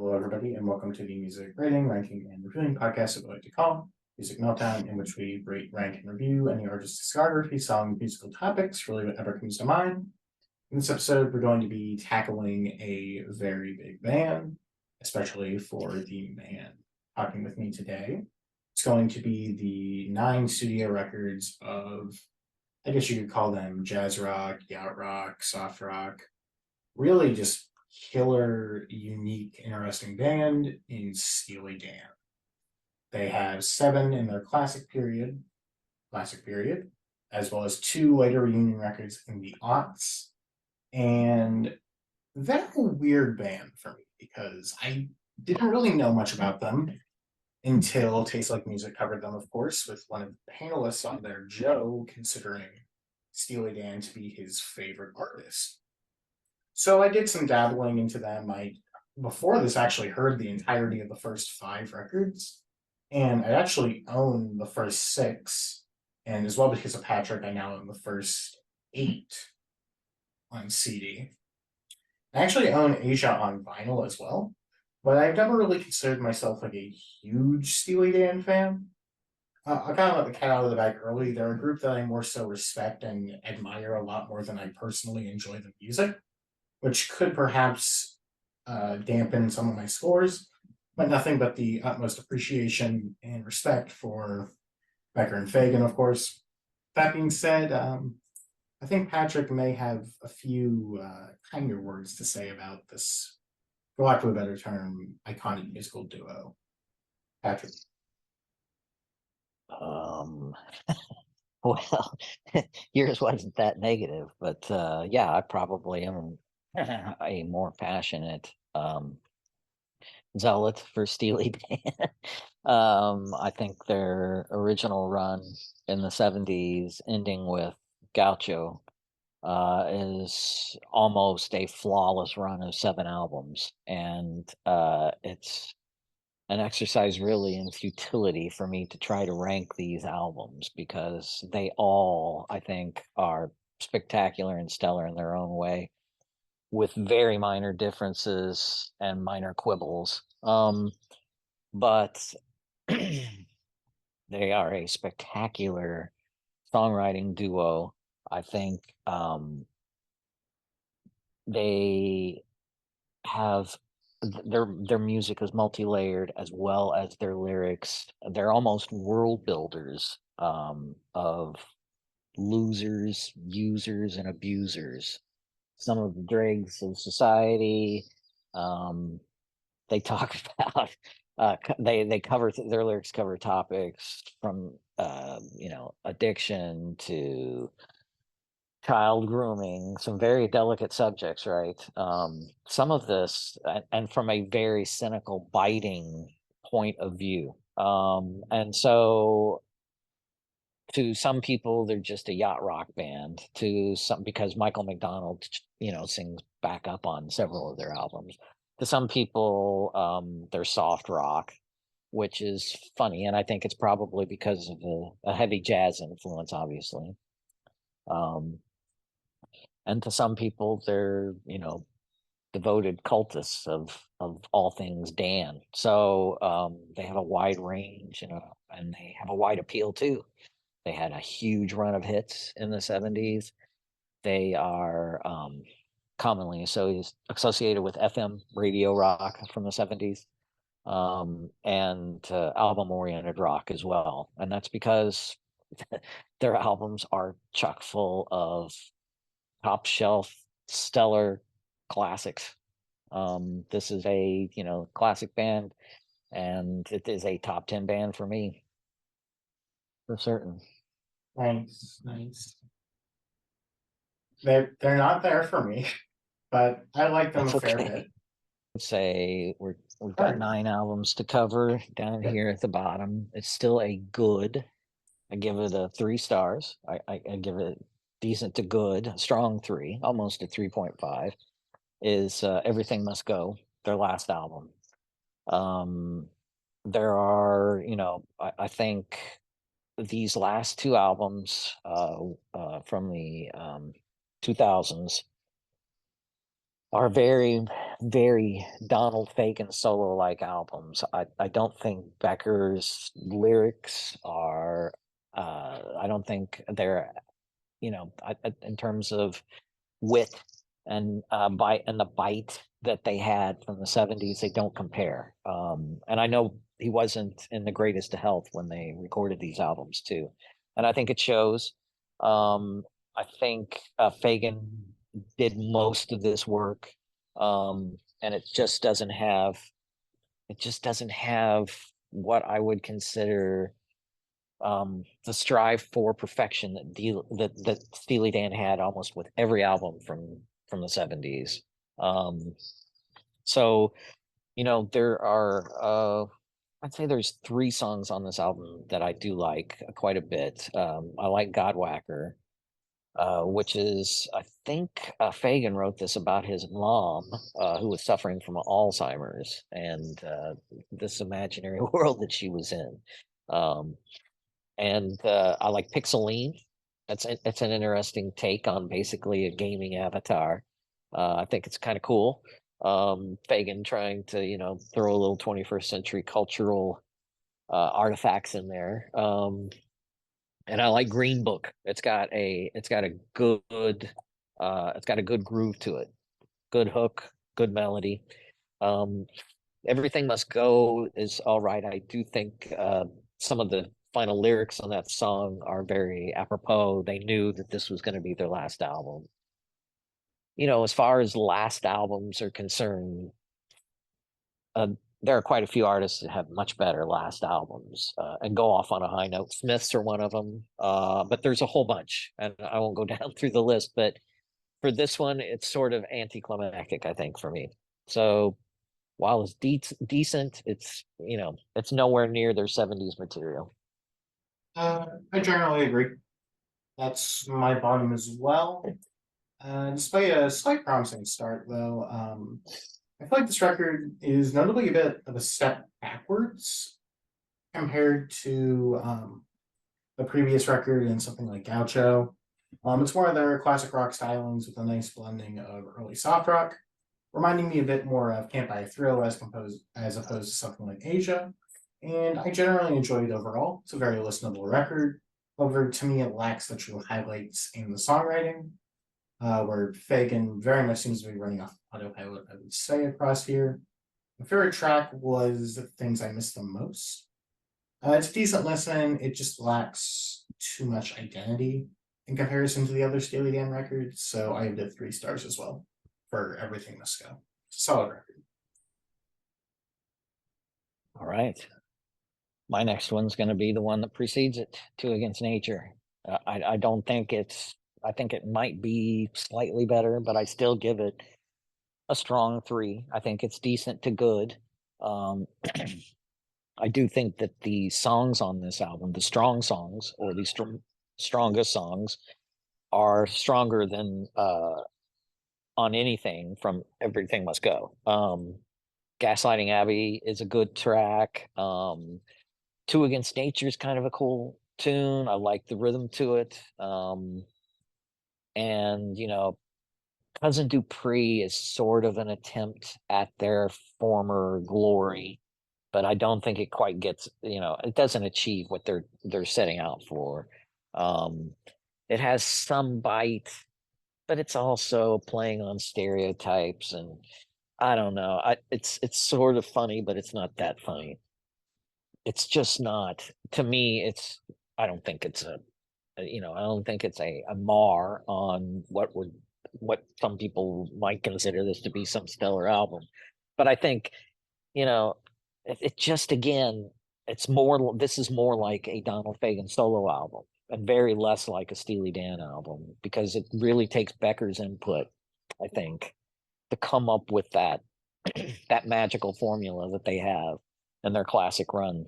Hello, everybody, and welcome to the music rating, ranking, and reviewing podcast that we like to call Music Meltdown, in which we rate, rank, and review any artist's discography, song, musical topics, really whatever comes to mind. In this episode, we're going to be tackling a very big band, especially for the man talking with me today. It's going to be the 9 studio records of, I guess you could call them jazz rock, yacht rock, soft rock, really just killer, unique, interesting band in Steely Dan. They have 7 in their classic period, as well as 2 later reunion records in the aughts. And they're a weird band for me because I didn't really know much about them until Taste Like Music covered them, of course, with one of the panelists on there, Joe, considering Steely Dan to be his favorite artist. So I did some dabbling into them. I before this actually heard the entirety of the first 5 records, and I actually own the first 6, and as well because of Patrick, I now own the first 8 on CD. I actually own Asia on vinyl as well, but I've never really considered myself like a huge Steely Dan fan. I kind of let the cat out of the bag early. They're a group that I more so respect and admire a lot more than I personally enjoy the music, which could perhaps dampen some of my scores, but nothing but the utmost appreciation and respect for Becker and Fagan, of course. That being said, I think Patrick may have a few kinder words to say about this, for lack of a better term, iconic musical duo. Patrick. Um, well, yours wasn't that negative, but yeah, I probably am a more passionate zealot for Steely Dan. I think their original run in the 70s, ending with Gaucho, is almost a flawless run of 7 albums. And it's an exercise really in futility for me to try to rank these albums because they all, I think, are spectacular and stellar in their own way with very minor differences and minor quibbles. But they are a spectacular songwriting duo. I think they have their music is multi-layered as well as their lyrics. They're almost world builders of losers, users, and abusers. Some of the dregs of society. Um, they talk about they cover their lyrics cover topics from addiction to child grooming, some very delicate subjects, right? Some of this, and from a very cynical, biting point of view. And so to some people, they're just a yacht rock band. To some, because Michael McDonald, sings back up on several of their albums. To some people, they're soft rock, which is funny, and I think it's probably because of a heavy jazz influence, obviously. Um, and to some people they're devoted cultists of all things Dan. So they have a wide range and they have a wide appeal too. They had a huge run of hits in the 70s. They are commonly associated with FM radio rock from the 70s, and album oriented rock as well, and that's because their albums are chock full of top shelf, stellar classics. This is a classic band, and it is a top 10 band for me, for certain. Nice, nice. They're not there for me, but I like them a That's fair okay. bit. Say we've All got right. 9 albums to cover down Yep. here at the bottom. It's still a good. I give it a 3 stars. I give it decent to good, strong 3, almost a 3.5. Is Everything Must Go, their last album. Um, there are, I think these last 2 albums from the 2000s are very, very Donald Fagen solo-like albums. I don't think Becker's lyrics are, I don't think they're, in terms of wit and the bite that they had from the 70s, they don't compare. And I know he wasn't in the greatest of health when they recorded these albums too. And I think it shows. I think Fagan did most of this work. And it just doesn't have what I would consider the strive for perfection that Steely Dan had almost with every album from the 70s. So there are I'd say there's 3 songs on this album that I do like quite a bit. I like Godwhacker, which is, I think Fagan wrote this about his mom, who was suffering from Alzheimer's, and this imaginary world that she was in. Um, and I like Pixeline. It's an interesting take on basically a gaming avatar. I think it's kind of cool. Fagan trying to throw a little 21st century cultural artifacts in there. And I like Green Book. It's got a good groove to it, good hook, good melody. Um, Everything Must Go is all right. I do think some of the final lyrics on that song are very apropos. They knew that this was going to be their last album. As far as last albums are concerned, uh, there are quite a few artists that have much better last albums and go off on a high note. Smiths are one of them, but there's a whole bunch, and I won't go down through the list. But for this one, it's sort of anticlimactic, I think, for me. So while it's decent, it's nowhere near their 70s material. I generally agree. That's my bottom as well. Despite a slight promising start, though, I feel like this record is notably a bit of a step backwards compared to the previous record and something like Gaucho. It's more of their classic rock stylings with a nice blending of early soft rock, reminding me a bit more of Can't Buy a Thrill as opposed to something like Asia. And I generally enjoyed it overall. It's a very listenable record. However, to me, it lacks the true highlights in the songwriting, where Fagan very much seems to be running off autopilot, I would say, across here. My favorite track was Things I Miss the Most. It's a decent listen. It just lacks too much identity in comparison to the other Steely Dan records, so I give it 3 stars as well for Everything Must Go. Solid record. All right. My next one's going to be the one that precedes it, Two Against Nature. I don't think I think it might be slightly better, but I still give it a strong 3. I think it's decent to good. Um, I do think that the songs on this album, the strong songs or the strongest songs, are stronger than on anything from Everything Must Go. Gaslighting Abbey is a good track. Two Against Nature is kind of a cool tune. I like the rhythm to it. And Cousin Dupree is sort of an attempt at their former glory, but I don't think it quite gets, it doesn't achieve what they're setting out for. It has some bite, but it's also playing on stereotypes, and I don't know. It's sort of funny, but it's not that funny. It's just not, to me. I don't think it's I don't think it's a mar on what some people might consider this to be some stellar album. But I think, you know, it just, again, this is more like a Donald Fagen solo album and very less like a Steely Dan album, because it really takes Becker's input, I think, to come up with that that magical formula that they have in their classic run.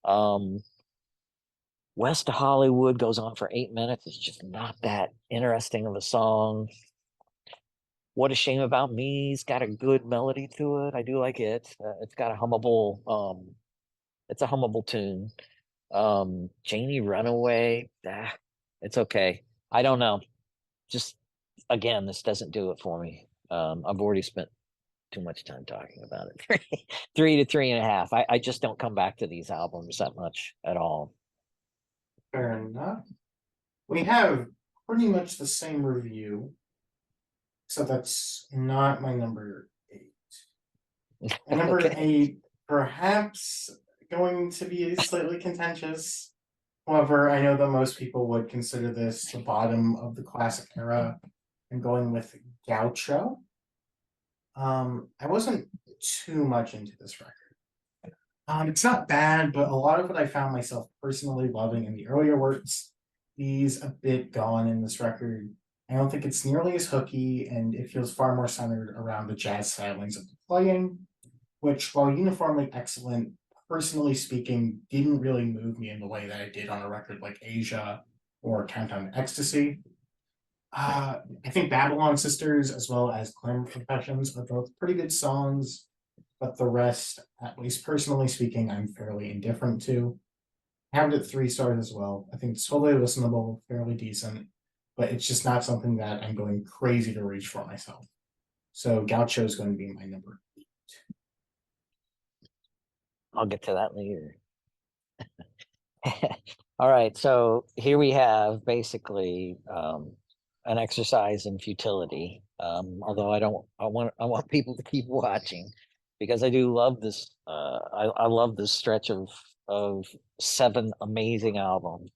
Um, West of Hollywood goes on for 8 minutes. It's just not that interesting of a song. What a Shame About Me's got a good melody to it. I do like it. It's got a hummable. It's a hummable tune. Janie Runaway. It's okay. I don't know. Just, again, this doesn't do it for me. I've already spent too much time talking about it. 3 to 3.5. I just don't come back to these albums that much at all. Fair enough. We have pretty much the same review, so that's not my number 8. And number Okay. 8, perhaps going to be slightly contentious. However, I know that most people would consider this the bottom of the classic era. I'm going with Gaucho. I wasn't too much into this record. It's not bad, but a lot of what I found myself personally loving in the earlier works is a bit gone in this record. I don't think it's nearly as hooky, and it feels far more centered around the jazz stylings of the playing, which, while uniformly excellent, personally speaking, didn't really move me in the way that it did on a record like Asia or Countdown to Ecstasy. I think Babylon Sisters as well as Climate Confessions are both pretty good songs, but the rest, at least personally speaking, I'm fairly indifferent to. I have it at 3 stars as well. I think it's totally listenable, fairly decent, but it's just not something that I'm going crazy to reach for myself. So Gaucho is going to be my number 8. I'll get to that later. All right, so here we have basically an exercise in futility. Although I want people to keep watching because I do love this. I love this stretch of 7 amazing albums,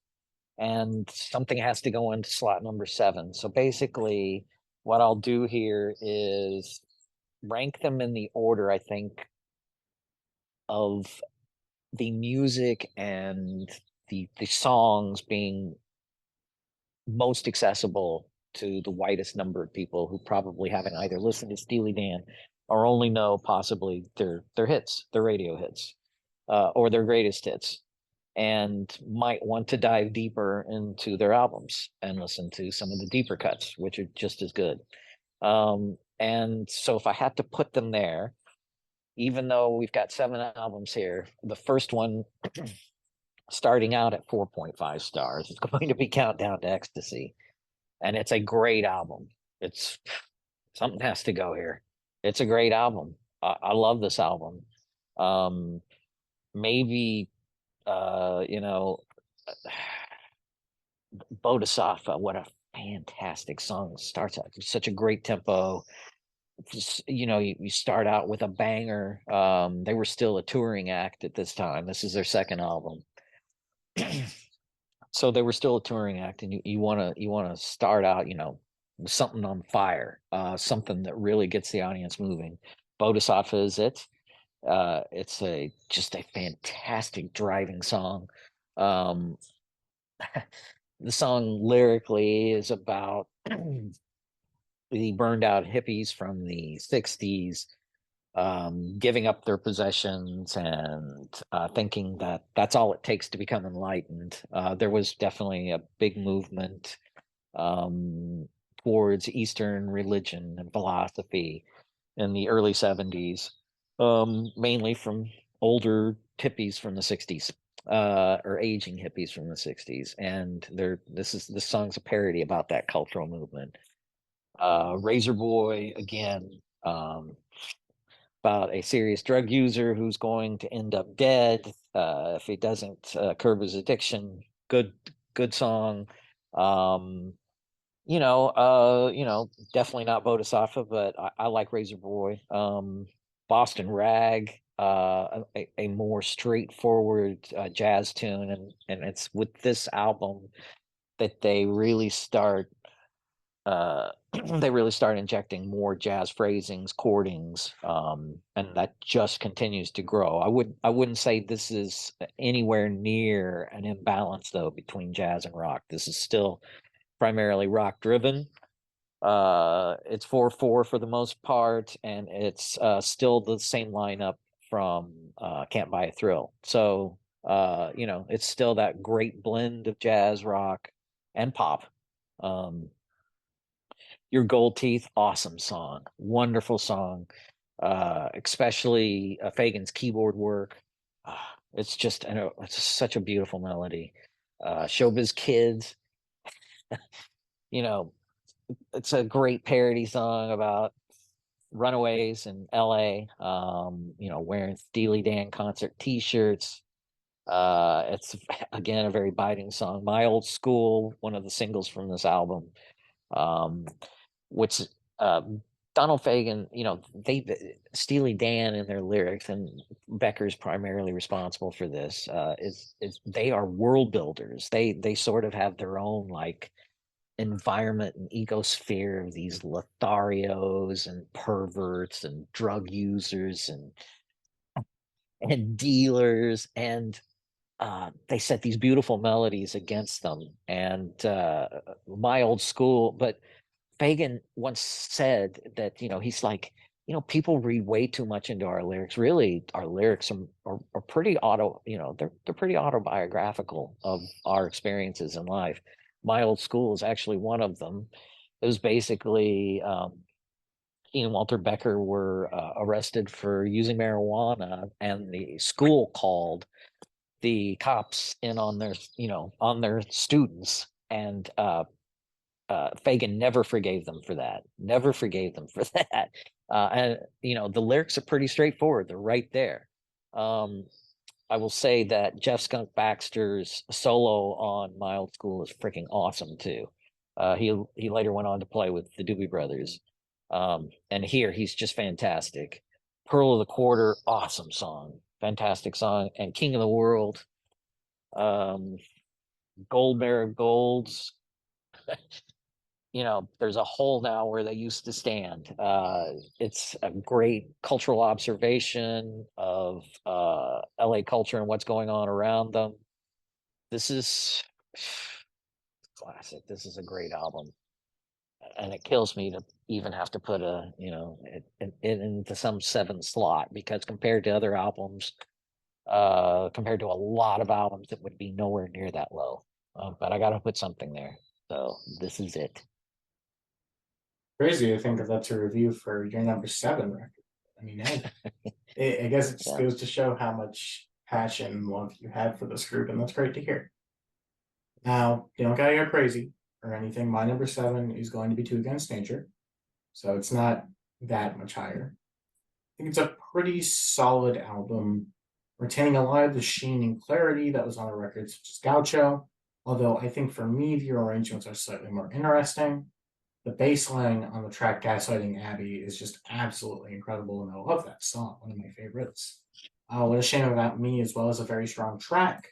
and something has to go into slot number 7. So basically, what I'll do here is rank them in the order I think of the music and the songs being most accessible to the widest number of people who probably haven't either listened to Steely Dan or only know possibly their hits, their radio hits, or their greatest hits, and might want to dive deeper into their albums and listen to some of the deeper cuts, which are just as good. And so if I had to put them there, even though we've got 7 albums here, the first one starting out at 4.5 stars is going to be Countdown to Ecstasy. And it's a great album. It's something has to go here. It's a great album. I love this album. Maybe you know, Bodhisattva, what a fantastic song. Starts out with such a great tempo. You know, you start out with a banger. They were still a touring act at this time. This is their second album. So they were still a touring act, and you want to start out, you know, with something on fire, something that really gets the audience moving. Bodhisattva is it. It's just a fantastic driving song. Um, the song lyrically is about the burned out hippies from the 60s, giving up their possessions and thinking that that's all it takes to become enlightened. There was definitely a big movement um, towards Eastern religion and philosophy in the early 70s, mainly from older hippies from the 60s. Or aging hippies from the 60s, and this song's a parody about that cultural movement. Razor Boy again, about a serious drug user who's going to end up dead if he doesn't curb his addiction. Good song. Definitely not Bodhisattva, but I like Razor Boy. Boston Rag, a more straightforward jazz tune, and it's with this album that they really start they really start injecting more jazz phrasings, chordings, and that just continues to grow. I wouldn't say this is anywhere near an imbalance though between jazz and rock. This is still primarily rock driven. It's 4/4 for the most part, and it's still the same lineup from Can't Buy a Thrill. So it's still that great blend of jazz, rock, and pop. Your Gold Teeth, awesome song, wonderful song, especially Fagen's keyboard work. It's just, it's such a beautiful melody. Showbiz Kids, you know, it's a great parody song about Runaways in LA, wearing Steely Dan concert t-shirts. It's again a very biting song. My Old School, one of the singles from this album, um, which Donald Fagen, Steely Dan in their lyrics, and Becker's primarily responsible for this. Is they are world builders. They sort of have their own like environment and ecosphere of these Lotharios and perverts and drug users and dealers, and they set these beautiful melodies against them. And My Old School, but Fagan once said that, he's like, people read way too much into our lyrics. Really, our lyrics are pretty they're pretty autobiographical of our experiences in life. My Old School is actually one of them. It was basically he and Walter Becker were arrested for using marijuana, and the school called the cops in on their students, and Fagan never forgave them for that. Never forgave them for that. And the lyrics are pretty straightforward. They're right there. I will say that Jeff Skunk Baxter's solo on My Old School is freaking awesome too. He later went on to play with the Doobie Brothers, and here he's just fantastic. Pearl of the Quarter, awesome song, fantastic song, and King of the World, um, Gold Bear of Golds. There's a hole now where they used to stand. It's a great cultural observation of LA culture and what's going on around them. This is classic. This is a great album, and it kills me to even have to put it into some 7 slot, because compared to other albums, compared to a lot of albums, it would be nowhere near that low. But I got to put something there. So this is it. Crazy to think of that to review for your number 7 record. I mean, I guess it just Yeah. goes to show how much passion and love you had for this group, and that's great to hear. Now, you don't gotta go crazy or anything. My number 7 is going to be Two Against Nature, so it's not that much higher. I think it's a pretty solid album, retaining a lot of the sheen and clarity that was on the record, such as Gaucho. Although I think for me, the arrangements are slightly more interesting. The bass line on the track Gaslighting Abby is just absolutely incredible, and I love that song, one of my favorites. What a Shame About Me, as well as a very strong track.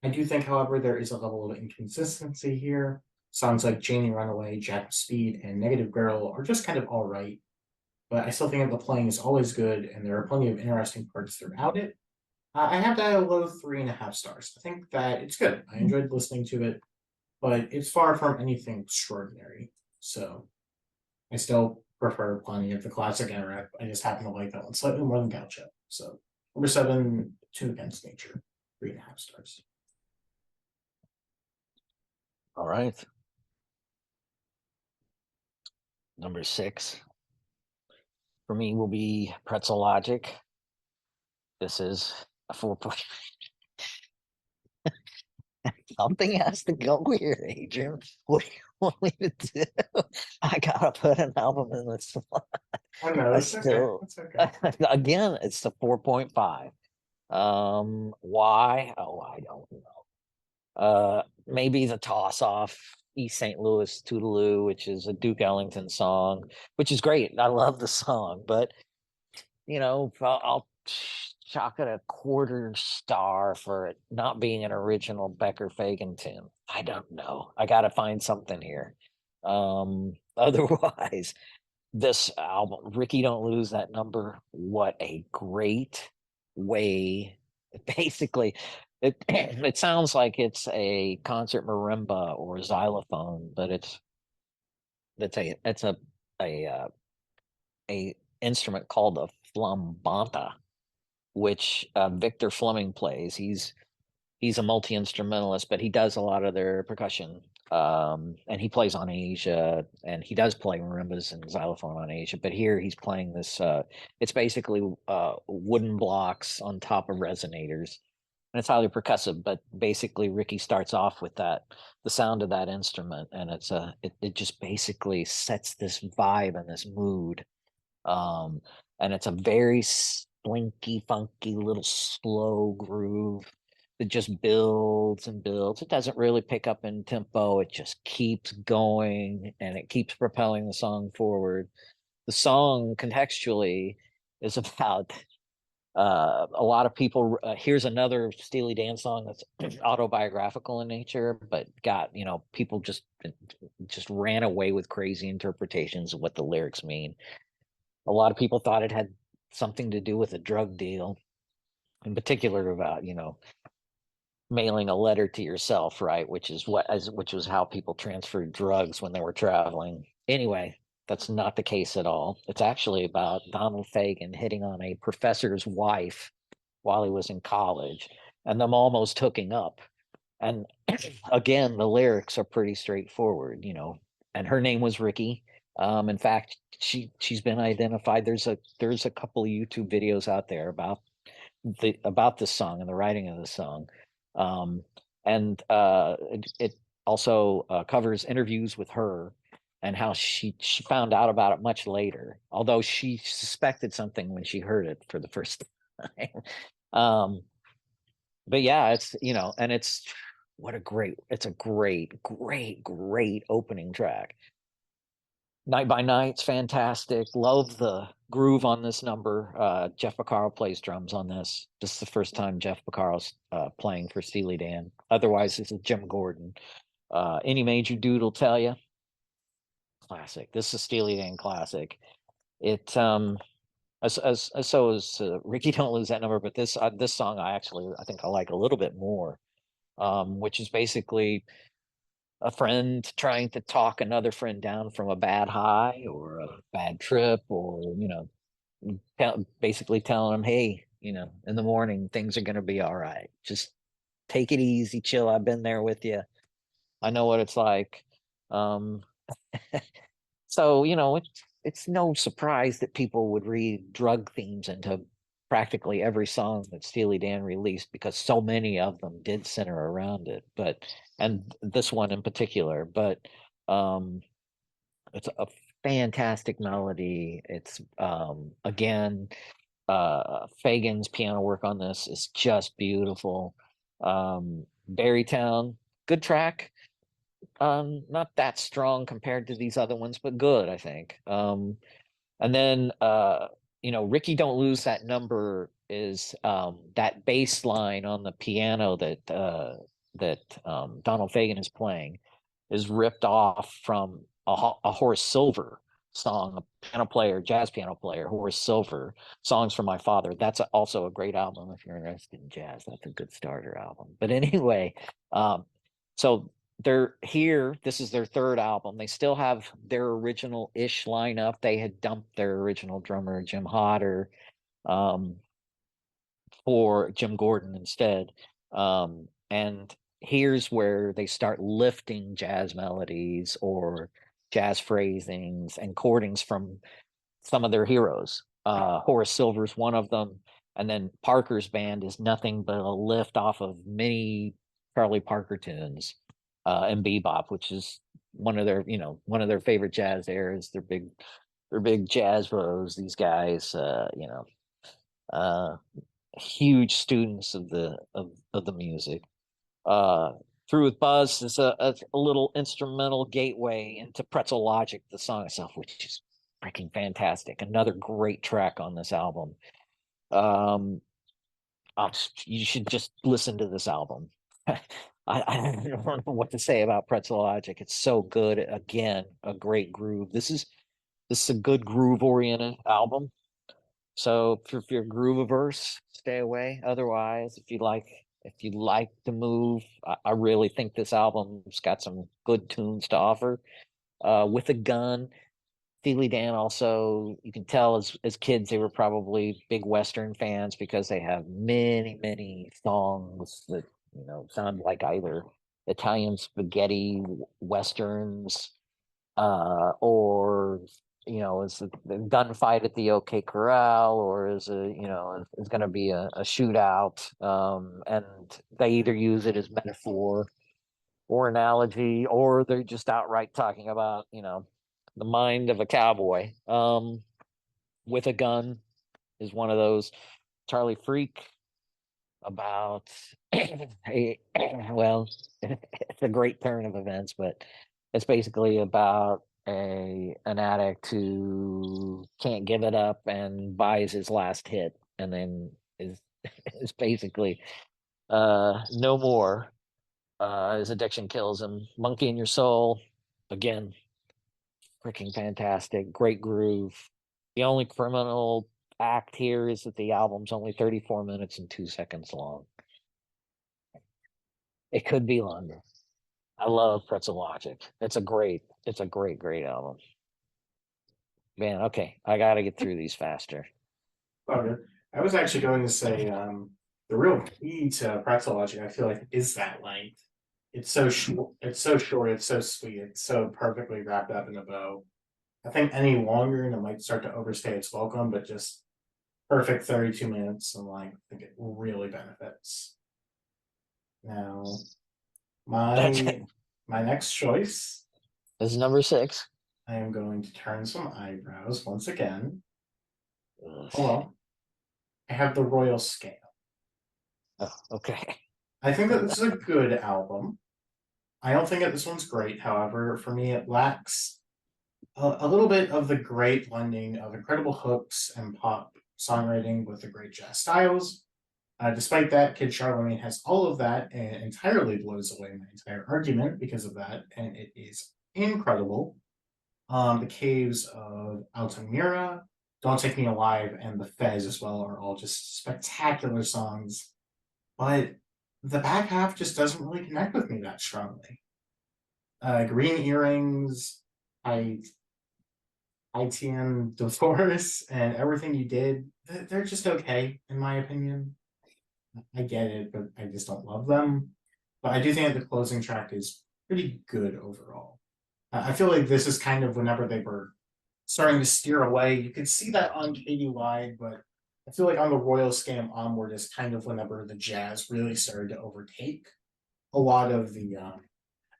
I do think, however, there is a level of inconsistency here. Songs like Janie Runaway, Jack of Speed, and Negative Girl are just kind of all right, but I still think that the playing is always good, and there are plenty of interesting parts throughout it. I have that at a low 3.5 stars. I think that it's good. I enjoyed listening to it, but it's far from anything extraordinary. So I still prefer plenty of the classic era. I just happen to like that one slightly more than Gaucho. So number 7, Two Against Nature, 3.5 stars. All right. Number 6 for me will be Pretzel Logic. This is a 4 point. Something has to go here, Adrian. What do you want me to do? I gotta put an album in this slot. I know, I it's okay. still, It's okay. again, it's the 4.5. Why? Oh, I don't know. Maybe the toss off East St. Louis Toodaloo, which is a Duke Ellington song, which is great. I love the song, but I'll chalk it a 1/4 star for it not being an original Becker Fagan tune. I don't know. I got to find something here. Otherwise, this album, Ricky Don't Lose That Number, what a great way. Basically, it sounds like it's a concert marimba or xylophone, but it's a instrument called a flambanta, which Victor Fleming plays. He's a multi-instrumentalist, but he does a lot of their percussion. And he plays on Asia, and he does play marimbas and xylophone on Asia. But here he's playing this. It's basically wooden blocks on top of resonators, and it's highly percussive. But basically, Ricky starts off with the sound of that instrument, and it just basically sets this vibe and this mood. And it's a very splinky, funky little slow groove that just builds and builds. It doesn't really pick up in tempo. It just keeps going and it keeps propelling the song forward. The song contextually is about a lot of people. Here's another Steely Dan song that's autobiographical in nature, but got, people just ran away with crazy interpretations of what the lyrics mean. A lot of people thought it had something to do with a drug deal, in particular about, mailing a letter to yourself, right? Which was how people transferred drugs when they were traveling. Anyway, that's not the case at all. It's actually about Donald Fagen hitting on a professor's wife while he was in college and them almost hooking up. And again, the lyrics are pretty straightforward, and her name was Ricky. In fact, she's been identified. There's a couple of YouTube videos out there about this song and the writing of the song. And it also covers interviews with her and how she found out about it much later, although she suspected something when she heard it for the first time. But yeah, and it's a great opening track. Night by Night's fantastic. Love the groove on this number. Jeff Beccaro plays drums on this. This is the first time Jeff Beccaro's playing for Steely Dan. Otherwise, this is Jim Gordon. Any Major Dude will tell you. Classic. This is Steely Dan classic. It so is Ricky Don't Lose That Number, but this song I think I like a little bit more. Which is basically a friend trying to talk another friend down from a bad high or a bad trip, or basically telling them, hey, in the morning things are going to be all right, just take it easy, chill, I've been there with you, I know what it's like. um so it's no surprise that people would read drug themes into practically every song that Steely Dan released, because so many of them did center around it. And this one in particular, but um, it's a fantastic melody. It's again, Fagen's piano work on this is just beautiful. Berrytown, good track. Not that strong compared to these other ones, but good, I think. And then Ricky Don't Lose That Number is that bass line on the piano that Donald Fagen is playing is ripped off from a Horace Silver song, a jazz piano player, Horace Silver, Songs from My Father. That's also a great album if you're interested in jazz. That's a good starter album. But anyway, so they're here. This is their third album. They still have their original-ish lineup. They had dumped their original drummer, Jim Hodder, for Jim Gordon instead. And here's where they start lifting jazz melodies or jazz phrasings and chordings from some of their heroes. Horace Silver's one of them. And then Parker's band is nothing but a lift off of many Charlie Parker tunes, and bebop, which is one of their favorite jazz eras. They're big jazz bros, these guys. Uh, Huge students of the music. Uh, Through with Buzz is a little instrumental gateway into Pretzel Logic, the song itself, which is freaking fantastic. Another great track on this album. Um, you should just listen to this album. I don't know what to say about Pretzel Logic. It's so good. Again, a great groove. This is a good groove oriented album. So if you're groove averse, stay away. Otherwise, if you like to move, I really think this album's got some good tunes to offer. With a Gun, Steely Dan also, you can tell as kids they were probably big Western fans because they have many songs that sound like either Italian spaghetti westerns, or is the gunfight at the OK Corral, or is going to be a shootout, and they either use it as metaphor or analogy, or they're just outright talking about the mind of a cowboy. With a Gun is one of those. Charlie Freak about a well, it's a great turn of events, but it's basically about an addict who can't give it up and buys his last hit and then is basically no more. His addiction kills him. Monkey in Your Soul, again, freaking fantastic, great groove. The only criminal act here is that the album's only 34 minutes and 2 seconds long. It could be longer. I love Pretzel Logic. It's a great album. Man, okay, I gotta get through these faster. Okay. I was actually going to say, the real key to Pretzel Logic, I feel like, is that length. It's so short. It's so short. It's so sweet. It's so perfectly wrapped up in a bow. I think any longer and it might start to overstay its welcome, but just perfect 32 minutes and like I think it really benefits. Now, That's my next choice, this is number 6. I am going to turn some eyebrows once again. Ugh. Oh well, I have the Royal Scale. Oh, okay. I think that this is a good album. I don't think that this one's great. However, for me, it lacks a little bit of the great blending of incredible hooks and pop songwriting with the great jazz styles. Despite that, Kid Charlemagne has all of that and entirely blows away my entire argument because of that, and it is incredible. The Caves of Altamira, Don't Take Me Alive, and The Fez as well are all just spectacular songs, but the back half just doesn't really connect with me that strongly. Green Earrings, I ITN Divorce, and Everything You Did, they're just okay, in my opinion. I get it, but I just don't love them. But I do think that the closing track is pretty good overall. I feel like this is kind of whenever they were starting to steer away. You could see that on Katy Lied, but I feel like on the Royal Scam onward is kind of whenever the jazz really started to overtake a lot of the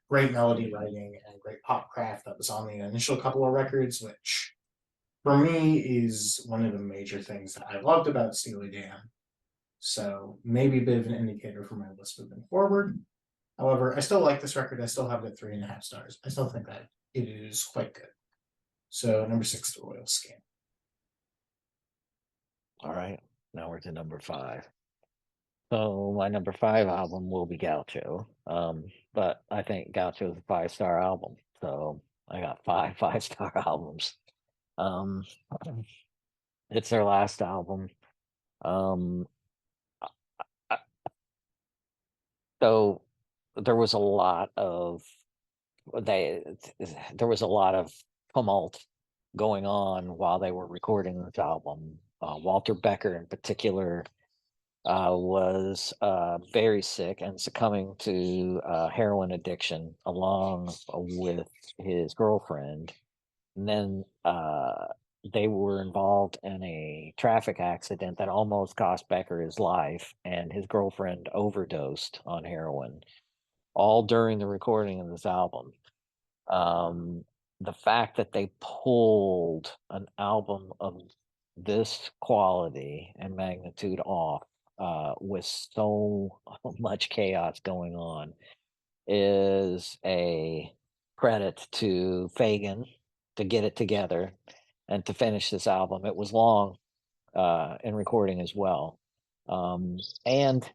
great melody writing and great pop craft that was on the initial couple of records, which for me is one of the major things that I loved about Steely Dan. So maybe a bit of an indicator for my list moving forward. However, I still like this record. I still have it at 3.5 stars. I still think that it is quite good. So number 6, The Royal Scam. All right. Now we're to number 5. So my number 5 album will be Gaucho. But I think Gaucho is a 5-star album. So I got 5 5-star albums. Um it's their last album. Um I- so there was a lot of they there was a lot of tumult going on while they were recording this album. Walter Becker in particular was very sick and succumbing to heroin addiction along with his girlfriend. And then they were involved in a traffic accident that almost cost Becker his life, and his girlfriend overdosed on heroin, all during the recording of this album. Um, the fact that they pulled an album of this quality and magnitude off with so much chaos going on is a credit to Fagan to get it together and to finish this album. It was long in recording as well. And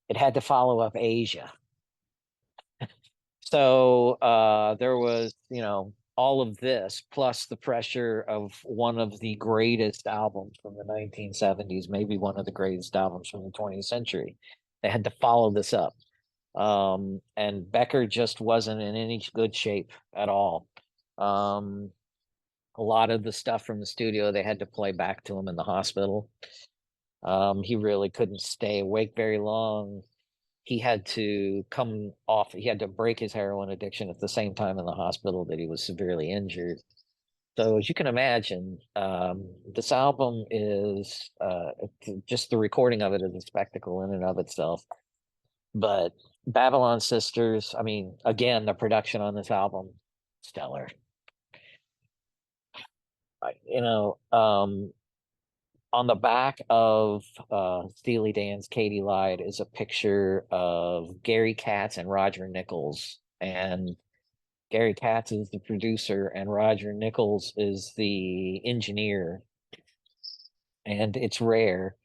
it had to follow up Asia. So there was, all of this plus the pressure of one of the greatest albums from the 1970s, maybe one of the greatest albums from the 20th century. They had to follow this up. And Becker just wasn't in any good shape at all. A lot of the stuff from the studio they had to play back to him in the hospital. He really couldn't stay awake very long. He had to he had to break his heroin addiction at the same time in the hospital that he was severely injured. So as you can imagine, this album is just the recording of it is a spectacle in and of itself. But Babylon Sisters, I mean, again, the production on this album, stellar. I, you know, um, On the back of Steely Dan's Katy Lied is a picture of Gary Katz and Roger Nichols. And Gary Katz is the producer and Roger Nichols is the engineer. And it's rare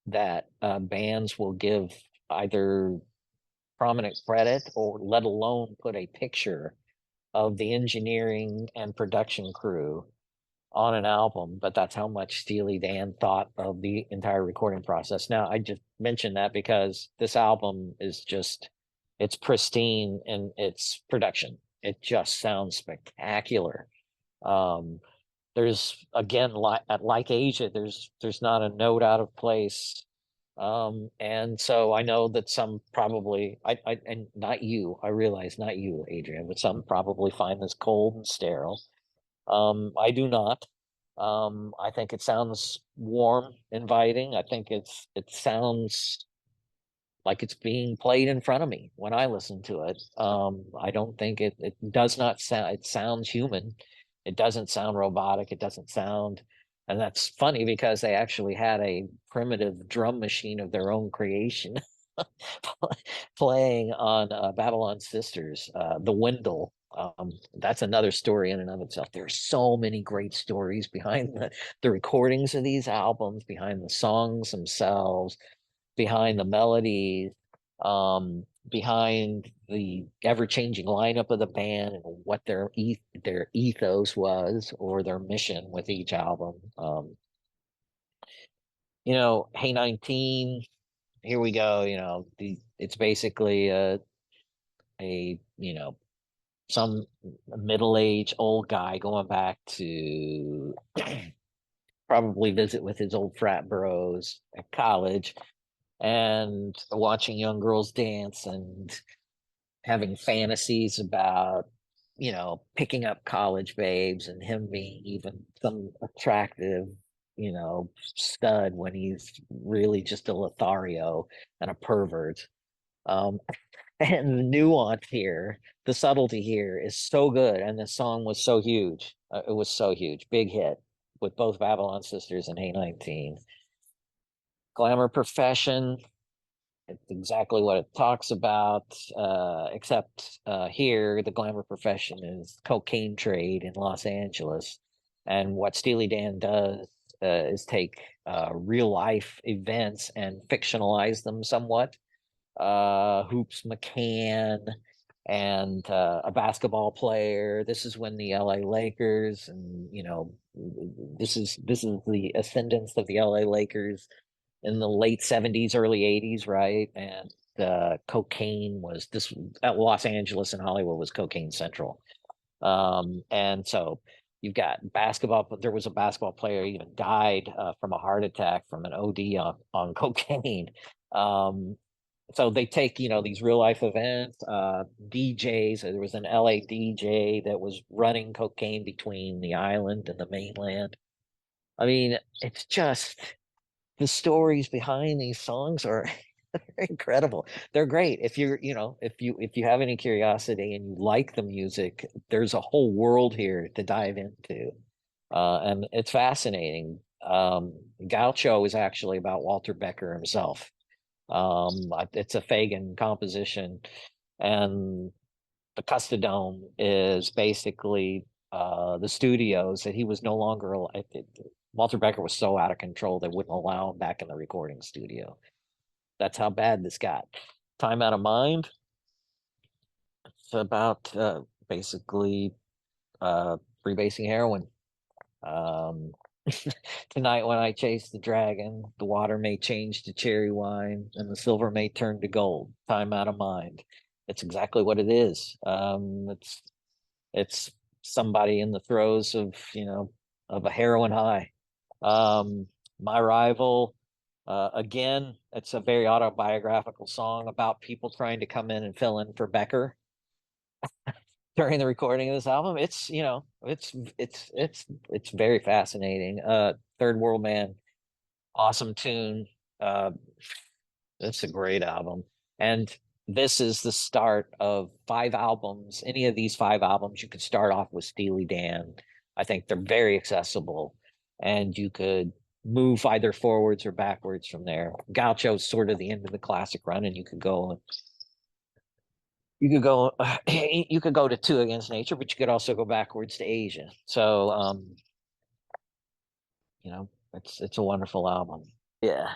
that bands will give either prominent credit or let alone put a picture of the engineering and production crew on an album, but that's how much Steely Dan thought of the entire recording process. Now, I just mentioned that because this album is just, it's pristine in its production. It just sounds spectacular. Um, there's again, like Asia, there's not a note out of place. And so I know that some probably, and not you, I realize not you, Adrian, but some probably find this cold and sterile. I do not. I think it sounds warm, inviting. I think it sounds like it's being played in front of me when I listen to it. I don't think it does not sound, it sounds human. It doesn't sound robotic. It doesn't sound, and that's funny because they actually had a primitive drum machine of their own creation playing on Babylon Sisters, the Wendell. That's another story in and of itself. There's so many great stories behind the recordings of these albums, behind the songs themselves, behind the melodies, behind the ever-changing lineup of the band and what their ethos was or their mission with each album. Hey 19, here we go. It's basically some middle-aged old guy going back to probably visit with his old frat bros at college and watching young girls dance and having fantasies about picking up college babes and him being even some attractive stud when he's really just a Lothario and a pervert. And the nuance here, the subtlety here is so good. And the song was so huge. It was so huge. Big hit with both Babylon Sisters and Hey 19. Glamour Profession, it's exactly what it talks about, except here, the glamour profession is cocaine trade in Los Angeles. And what Steely Dan does is take real life events and fictionalize them somewhat. Hoops McCann and a basketball player. This is when the LA Lakers and this is the ascendance of the LA Lakers in the late 70s, early 80s, right? And cocaine was this at Los Angeles and Hollywood was cocaine central. And so you've got basketball, but there was a basketball player who even died from a heart attack from an OD on cocaine. So they take, these real life events, DJs. There was an LA DJ that was running cocaine between the island and the mainland. I mean, it's just the stories behind these songs are incredible. They're great. If you have any curiosity and you like the music, there's a whole world here to dive into. And it's fascinating. Gaucho is actually about Walter Becker himself. It's a Fagan composition, and the Custodome is basically the studios that he was no longer. Walter Becker was so out of control they wouldn't allow him back in the recording studio. That's how bad this got. Time Out of Mind. It's about basically freebasing heroin. Um, Tonight when I chase the dragon, the water may change to cherry wine and the silver may turn to gold. Time Out of Mind. It's exactly what it is. It's somebody in the throes of a heroin high. My Rival, again, it's a very autobiographical song about people trying to come in and fill in for Becker during the recording of this album. It's very fascinating. Third World Man, awesome tune. It's a great album. And this is the start of 5 albums. Any of these 5 albums, you could start off with Steely Dan. I think they're very accessible. And you could move either forwards or backwards from there. Gaucho's sort of the end of the classic run, and you could go you could go to Two Against Nature, but you could also go backwards to Asia. So it's a wonderful album. Yeah.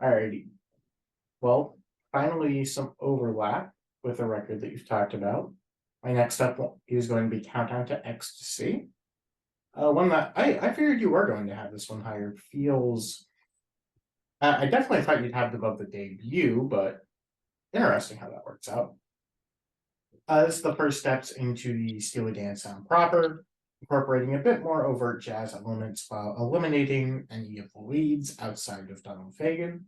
Alrighty. Well, finally some overlap with a record that you've talked about. My next up is going to be Countdown to Ecstasy. One that I figured you were going to have this one higher. Feels I definitely thought you'd have it above the debut, but interesting how that works out. This is the first steps into the Steely Dan sound proper, incorporating a bit more overt jazz elements while eliminating any of the leads outside of Donald Fagen.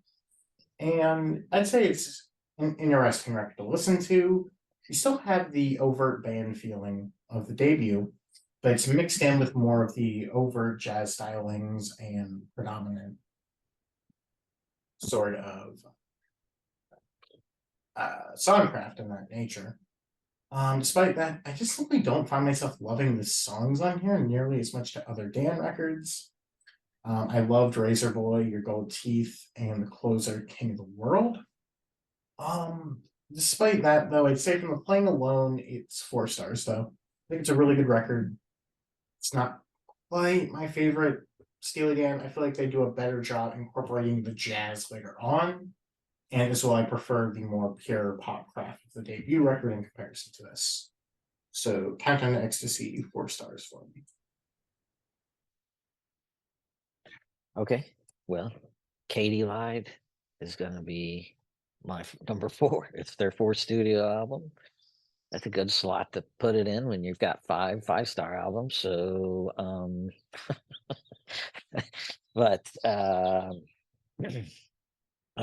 And I'd say it's an interesting record to listen to. You still have the overt band feeling of the debut, but it's mixed in with more of the overt jazz stylings and predominant sort of songcraft in that nature. Despite that, I just simply don't find myself loving the songs on here nearly as much to other Dan records. I loved Razor Boy, Your Gold Teeth, and the closer King of the World. Despite that, though, I'd say from the playing alone, it's 4 stars, though. I think it's a really good record. It's not quite my favorite Steely Dan. I feel like they do a better job incorporating the jazz later on. And as well, I prefer the more pure pop craft of the debut record in comparison to this. So Countdown to Ecstasy, 4 stars for me. Okay. Well, Katy Lied is going to be my number 4. It's their 4th studio album. That's a good slot to put it in when you've got 5-star albums. So, but I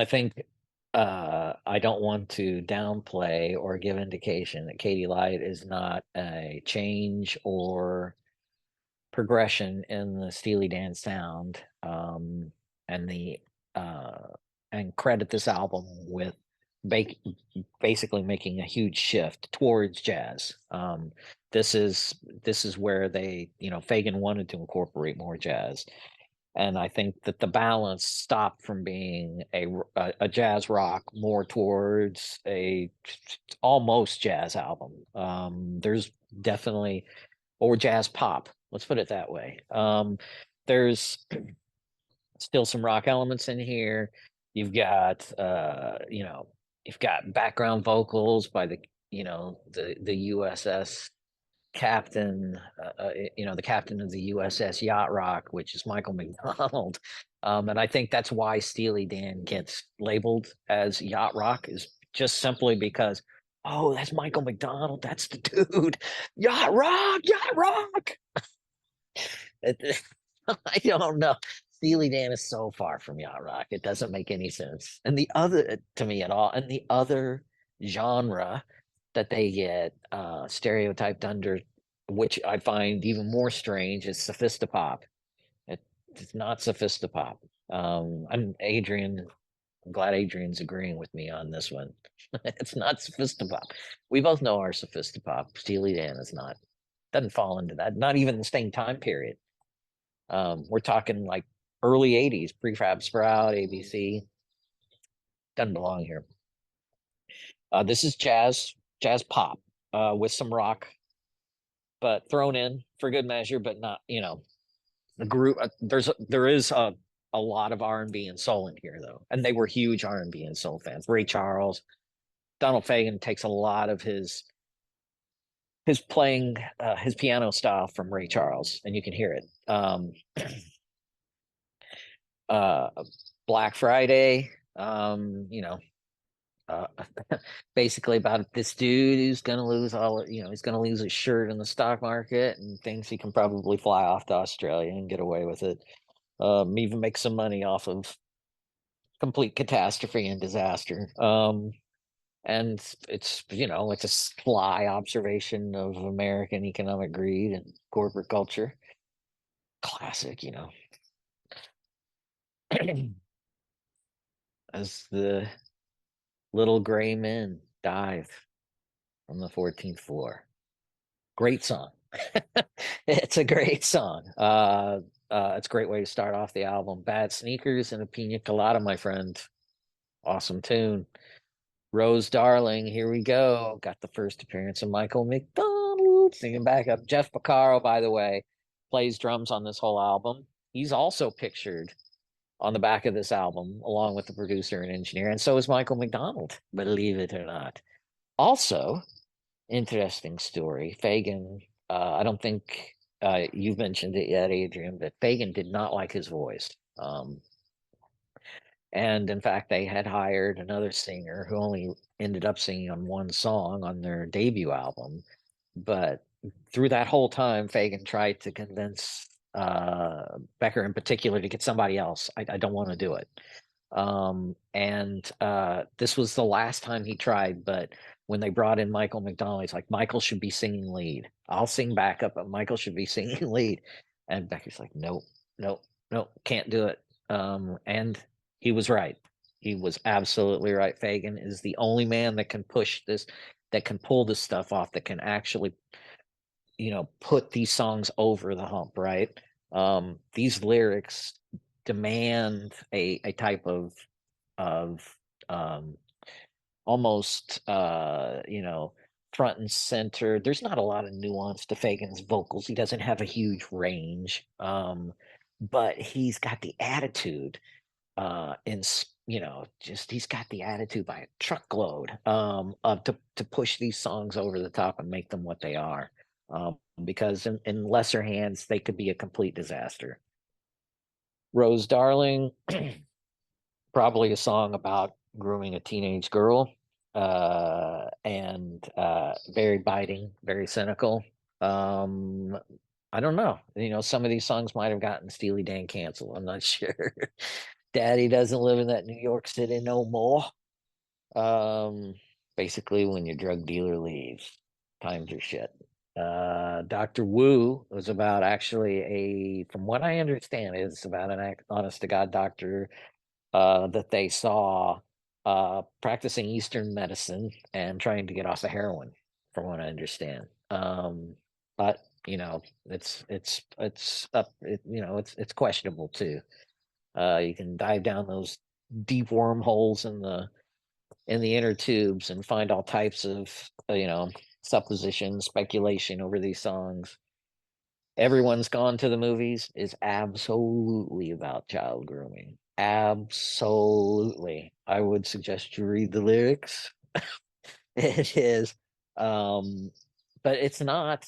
think I don't want to downplay or give indication that Katy Lied is not a change or progression in the Steely Dan sound, and the and credit this album with basically making a huge shift towards jazz. This is where they, Fagen wanted to incorporate more jazz, and I think that the balance stopped from being a jazz rock more towards a almost jazz album. There's definitely or jazz pop. Let's put it that way. There's still some rock elements in here. You've got background vocals by the USS captain, the captain of the USS Yacht Rock, which is Michael McDonald. And I think that's why Steely Dan gets labeled as Yacht Rock, is just simply because, oh, that's Michael McDonald. That's the dude. Yacht Rock, Yacht Rock. I don't know. Steely Dan is so far from yacht rock. It doesn't make any sense. And the other to me at all, and the other genre that they get stereotyped under, which I find even more strange, is sophistopop. It's not sophistopop. I'm glad Adrian's agreeing with me on this one. It's not sophistopop. We both know our sophistopop. Steely Dan is not. Doesn't fall into that. Not even the same time period. We're talking like early 80s, Prefab Sprout, ABC. Doesn't belong here. This is jazz pop with some rock, but thrown in for good measure, but not, the group. There is a lot of R&B and soul in here, though, and they were huge R&B and soul fans. Ray Charles, Donald Fagen takes a lot of his playing, his piano style from Ray Charles, and you can hear it. Black Friday, basically about this dude who's gonna lose he's gonna lose his shirt in the stock market and thinks he can probably fly off to Australia and get away with it. Even make some money off of complete catastrophe and disaster. And it's a sly observation of American economic greed and corporate culture. Classic, as the little gray men dive from the 14th floor. Great song. It's a great song. It's a great way to start off the album. Bad Sneakers and a Pina Colada, my friend. Awesome tune. Rose Darling, here we go. Got the first appearance of Michael McDonald singing backup. Jeff Porcaro, by the way, plays drums on this whole album. He's also pictured on the back of this album, along with the producer and engineer, and so is Michael McDonald, believe it or not. Also, interesting story. Fagan, I don't think you've mentioned it yet, Adrian, but Fagan did not like his voice. And in fact, they had hired another singer who only ended up singing on one song on their debut album. But through that whole time, Fagan tried to convince Becker in particular to get somebody else. I don't want to do it. And this was the last time he tried, but when they brought in Michael McDonald, he's like, Michael should be singing lead. I'll sing backup, but Michael should be singing lead. And Becker's like, nope, nope, nope, can't do it. And he was right. He was absolutely right. Fagan is the only man that can push this, that can pull this stuff off, that can actually, put these songs over the hump, right? These lyrics demand a type of almost front and center. There's not a lot of nuance to Fagan's vocals. He doesn't have a huge range, but he's got the attitude. Just he's got the attitude by a truckload of to push these songs over the top and make them what they are. Because in lesser hands, they could be a complete disaster. Rose Darling, probably a song about grooming a teenage girl, and very biting, very cynical. I don't know. Some of these songs might have gotten Steely Dan canceled. I'm not sure. Daddy doesn't live in that New York City no more. Basically, when your drug dealer leaves, times are shit. Dr. Wu was about actually from what I understand, is about an honest to God doctor that they saw practicing Eastern medicine and trying to get off of heroin, from what I understand. But it's questionable too. You can dive down those deep wormholes in the inner tubes and find all types of supposition, speculation over these songs. Everyone's Gone to the Movies is absolutely about child grooming. Absolutely. I would suggest you read the lyrics. It is. But it's not,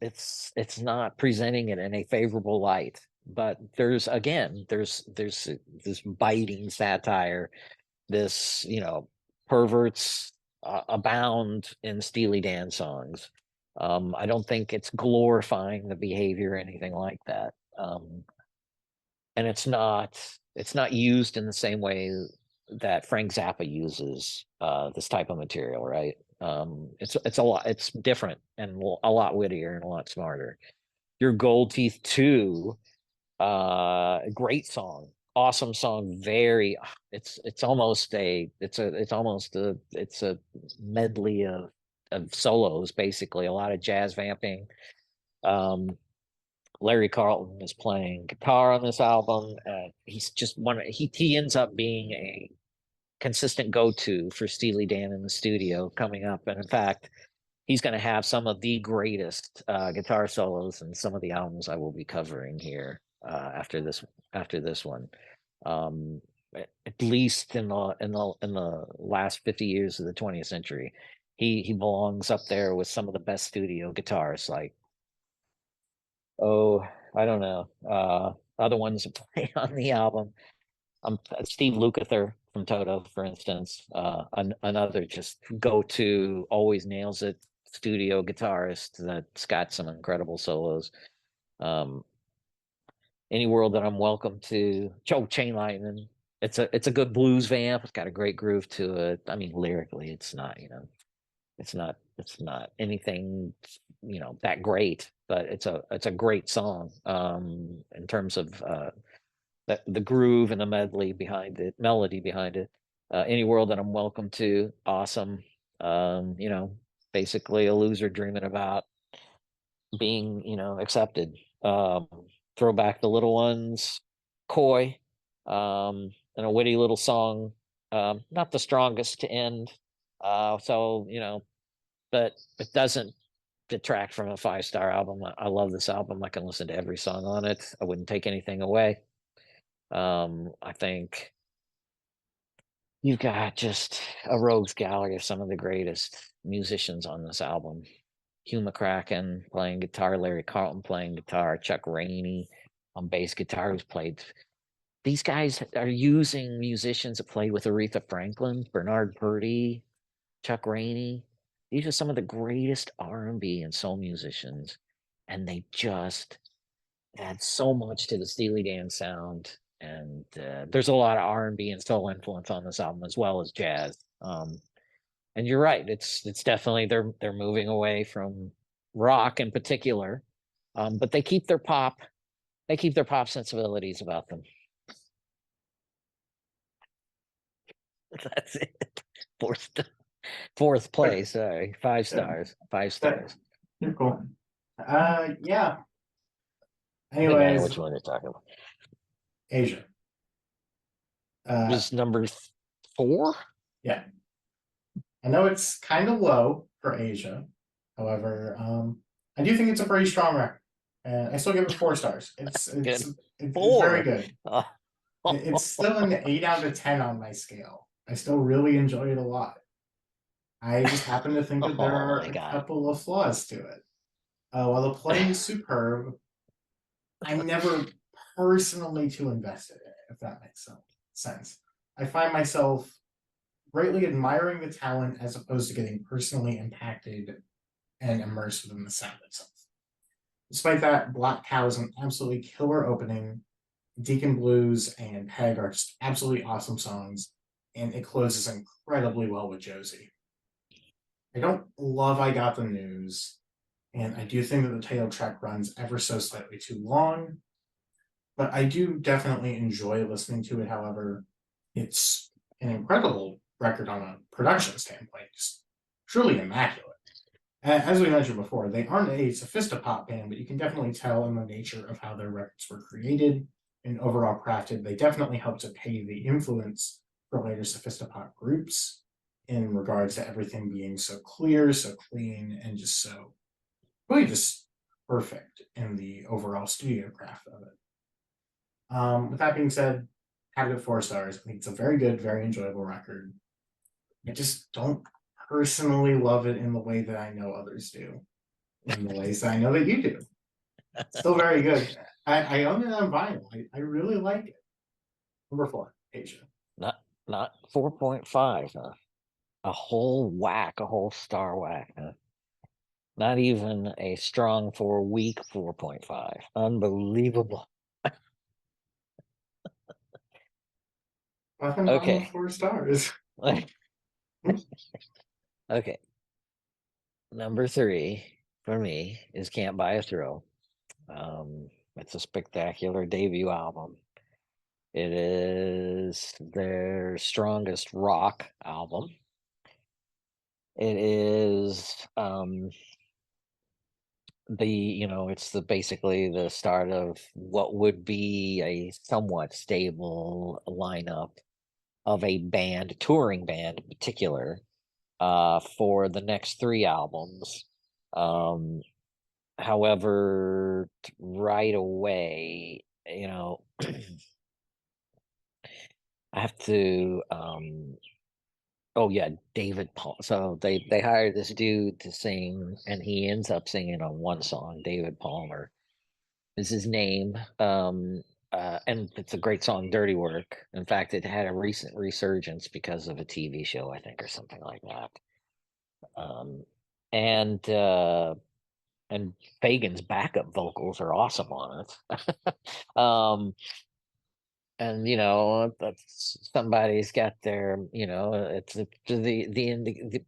it's not presenting it in a favorable light. But there's this biting satire, this, perverts abound in Steely Dan songs. I don't think it's glorifying the behavior or anything like that. And it's not used in the same way that Frank Zappa uses this type of material, right? It's different and a lot wittier and a lot smarter. Your Gold Teeth 2, great song, awesome song, very it's almost a medley of solos, basically a lot of jazz vamping. Larry Carlton is playing guitar on this album. He's just he ends up being a consistent go-to for Steely Dan in the studio coming up. And in fact, he's going to have some of the greatest guitar solos in some of the albums I will be covering here after this one. At least in the last 50 years of the 20th century, he belongs up there with some of the best studio guitarists, like, oh, I don't know, other ones that play on the album. Steve Lukather from Toto, for instance, another just go-to, always nails it studio guitarist that's got some incredible solos. Any World That I'm Welcome to, Joe Chain Lightning. It's a good blues vamp. It's got a great groove to it. I mean, lyrically, it's not anything that great, but it's a great song in terms of the groove and the melody behind it. Any World That I'm Welcome to, awesome. Basically a loser dreaming about being accepted. throw back the little ones, coy, and a witty little song. Not the strongest to end. So but it doesn't detract from a 5-star album. I love this album. I can listen to every song on it. I wouldn't take anything away. I think you've got just a rogues gallery of some of the greatest musicians on this album. Hugh McCracken playing guitar, Larry Carlton playing guitar, Chuck Rainey on bass guitar, who's played. These guys are using musicians that played with Aretha Franklin, Bernard Purdie, Chuck Rainey. These are some of the greatest R&B and soul musicians, and they just add so much to the Steely Dan sound. And there's a lot of R&B and soul influence on this album as well as jazz. And you're right, it's definitely they're moving away from rock in particular, but they keep their pop sensibilities about them. That's it. Fourth place. Sorry, 5 stars. 5 stars. You're cool. Yeah. I think I know Anyways, which one you're talking about. Asia. Is number 4? Yeah. I know it's kind of low for Asia. However, I do think it's a pretty strong record. And I still give it 4 stars. It's very good. It's still an 8 out of 10 on my scale. I still really enjoy it a lot. I just happen to think that there are a couple of flaws to it. While the playing is superb, I'm never personally too invested in it, if that makes sense. I find myself greatly admiring the talent as opposed to getting personally impacted and immersed within the sound itself. Despite that, Black Cow is an absolutely killer opening. Deacon Blues and Peg are just absolutely awesome songs, and it closes incredibly well with Josie. I don't love I Got the News, and I do think that the title track runs ever so slightly too long, but I do definitely enjoy listening to it. However, it's an incredible record on a production standpoint, just truly immaculate. As we mentioned before, they aren't a sophistopop band, but you can definitely tell in the nature of how their records were created and overall crafted. They definitely helped to pave the influence for later sophistopop groups in regards to everything being so clear, so clean, and just so really just perfect in the overall studio craft of it. With that being said, have it 4 stars. I think it's a very good, very enjoyable record. I just don't personally love it in the way that I know others do, in the ways that I know that you do. Still very good. I own it on vinyl. I really like it. Number 4, Asia. Not 4.5, huh? A whole star whack, huh? Not even a strong 4, weak 4.5. Unbelievable. Nothing wrong with 4 stars. Okay. Number 3 for me is Can't Buy a Thrill. It's a spectacular debut album. It is their strongest rock album. It is it's basically the start of what would be a somewhat stable lineup of a touring band in particular, for the next 3 albums. However, right away, I have to oh yeah, David Paul. So they hired this dude to sing, and he ends up singing on one song. David Palmer is his name. And it's a great song, Dirty Work. In fact, it had a recent resurgence because of a TV show, I think, or something like that. And Fagan's backup vocals are awesome on it. And that's somebody's got their it's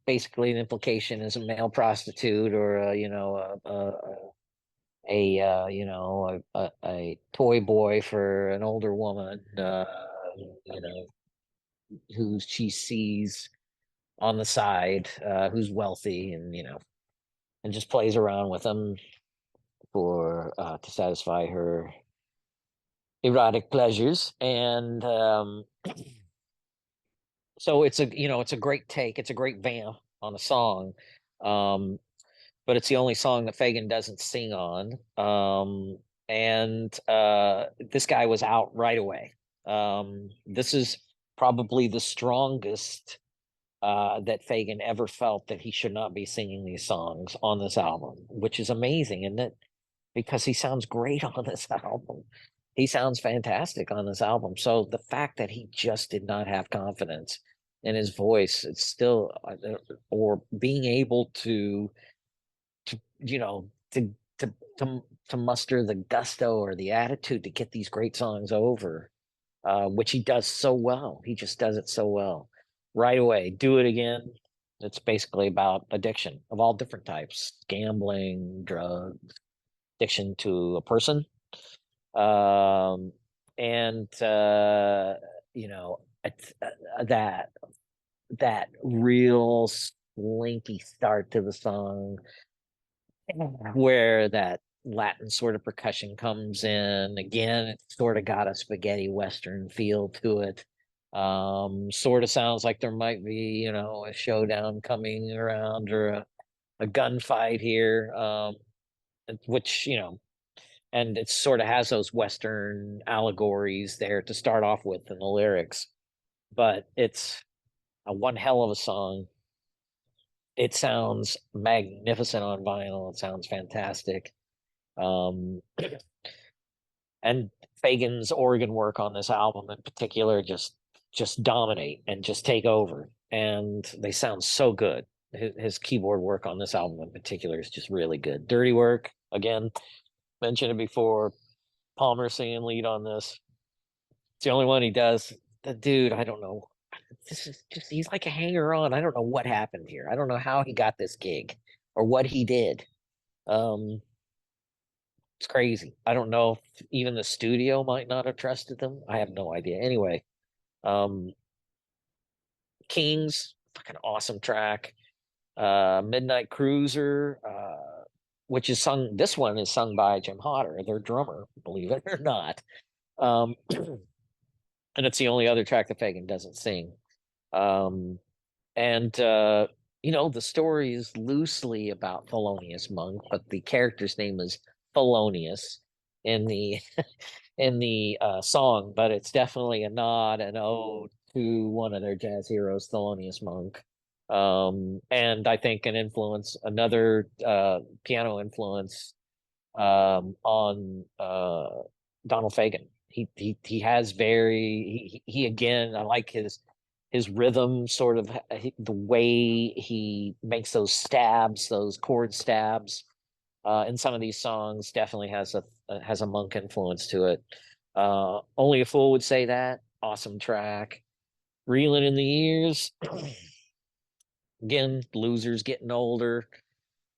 basically an implication is a male prostitute or a toy boy for an older woman, who she sees on the side, who's wealthy, and just plays around with them for to satisfy her erotic pleasures. And so it's a, it's a great take. It's a great vamp on a song. Um, but it's the only song that Fagan doesn't sing on. And this guy was out right away. This is probably the strongest that Fagan ever felt that he should not be singing these songs on this album, which is amazing, isn't it? Because he sounds great on this album. He sounds fantastic on this album. So the fact that he just did not have confidence in his voice, it's still, or being able to to muster the gusto or the attitude to get these great songs over, which he does so well. He just does it so well. Right away, do it again. It's basically about addiction of all different types: gambling, drugs, addiction to a person, um, and that real slinky start to the song where that Latin sort of percussion comes in. Again, it's sort of got a spaghetti Western feel to it. Sort of sounds like there might be, a showdown coming around or a gunfight here. Which, and it sort of has those Western allegories there to start off with in the lyrics. But it's a one hell of a song. It sounds magnificent on vinyl. It sounds fantastic. Um, and Fagan's organ work on this album in particular just dominate and just take over, and they sound so good. His keyboard work on this album in particular is just really good. Dirty Work, again, mentioned it before. Palmer singing lead on this. It's the only one he does. The dude, I don't know. This is just, he's like a hanger on. I don't know what happened here. I don't know how he got this gig or what he did. Um, It's crazy. I don't know if even the studio might not have trusted them. I have no idea. Anyway, um, Kings, fucking awesome track. Midnight Cruiser, which is sung. This one is sung by Jim Hodder, their drummer, believe it or not. And it's the only other track that Fagan doesn't sing. Um, and the story is loosely about Thelonious Monk, but the character's name is Thelonious in the song, but it's definitely a nod, an ode to one of their jazz heroes, Thelonious Monk. And I think another piano influence on Donald Fagen. He has he again, I like his rhythm, sort of the way he makes those stabs, those chord stabs in some of these songs definitely has a Monk influence to it. Only a Fool Would Say That. Awesome track. Reeling in the Years. Again, losers getting older.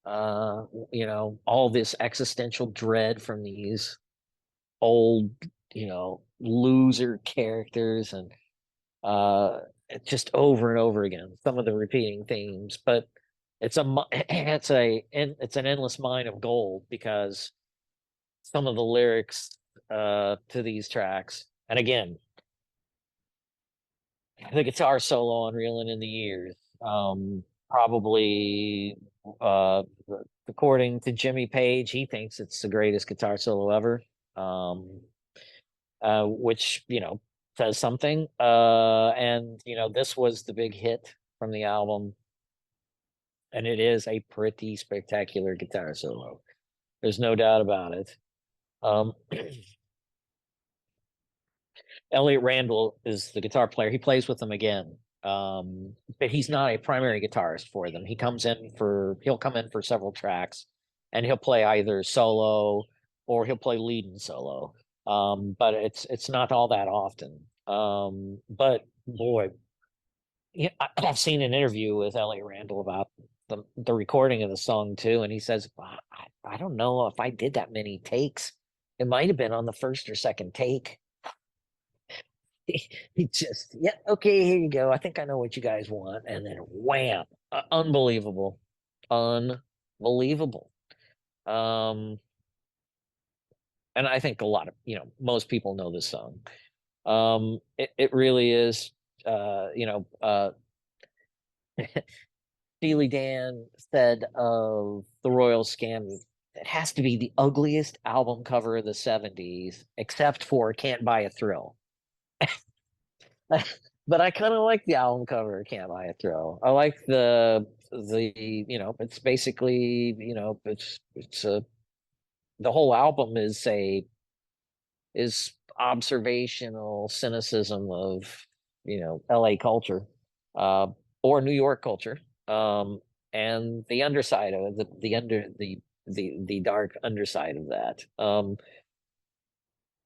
All this existential dread from these old, loser characters, and just over and over again. Some of the repeating themes, but it's an endless mine of gold, because some of the lyrics to these tracks, and again, the guitar solo on Reeling in the Years, probably uh according to Jimmy Page, he thinks it's the greatest guitar solo ever. um which says something. And this was the big hit from the album, and it is a pretty spectacular guitar solo. There's no doubt about it. um Elliot Randall is the guitar player. He plays with them again. But he's not a primary guitarist for them. He'll come in for several tracks, and he'll play either solo or he'll play lead and solo. But it's not all that often. But boy, I've seen an interview with Elliot Randall about the recording of the song too, and he says, I don't know if I did that many takes. It might have been on the first or second take. He just, yeah, okay, here you go. I think I know what you guys want. And then wham, unbelievable, unbelievable. Um, and I think a lot of most people know this song. It really is. Steely Dan said of the Royal Scam, it has to be the ugliest album cover of the '70s, except for "Can't Buy a Thrill." But I kind of like the album cover, "Can't Buy a Thrill." I like it's basically it's a the whole album is observational cynicism of LA culture, uh, or New York culture, and the underside of it, the dark underside of that.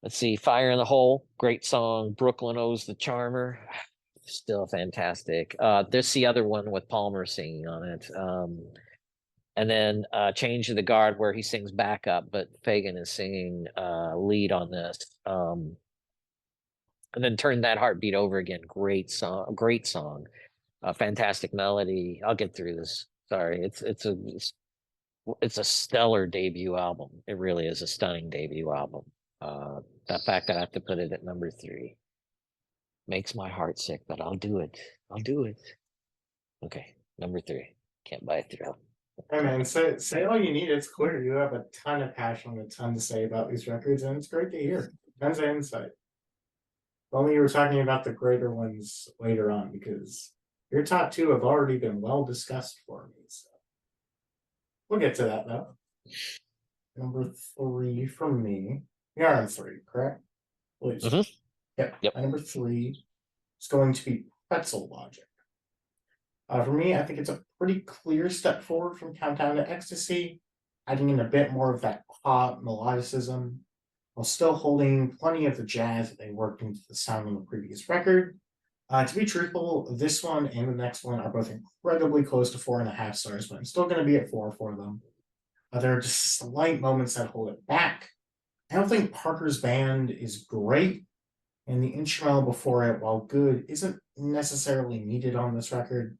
Let's see, "Fire in the Hole," great song. "Brooklyn Owes the Charmer," still fantastic. There's the other one with Palmer singing on it. And then "Change of the Guard," where he sings backup, but Fagan is singing lead on this. And then "Turn That Heartbeat Over Again," great song, great song, fantastic melody. I'll get through this. Sorry, it's a stellar debut album. It really is a stunning debut album. The fact that I have to put it at number 3 makes my heart sick, but I'll do it. I'll do it. Okay, number 3. "Can't Buy a Thrill." Hey man, say all you need. It's clear you have a ton of passion, a ton to say about these records, and it's great to hear. Tons of insight. If only you were talking about the greater ones later on, because your top two have already been well discussed for me. So we'll get to that though. Number 3 from me. We are on 3, correct? Please. Yep. Yep. Number 3 is going to be Pretzel Logic. For me, I think it's a pretty clear step forward from Countdown to Ecstasy, adding in a bit more of that pop melodicism, while still holding plenty of the jazz that they worked into the sound on the previous record. To be truthful, this one and the next one are both incredibly close to 4.5 stars, but I'm still going to be at 4 for them. There are just slight moments that hold it back. I don't think Parker's band is great, and the instrumental before it, while good, isn't necessarily needed on this record.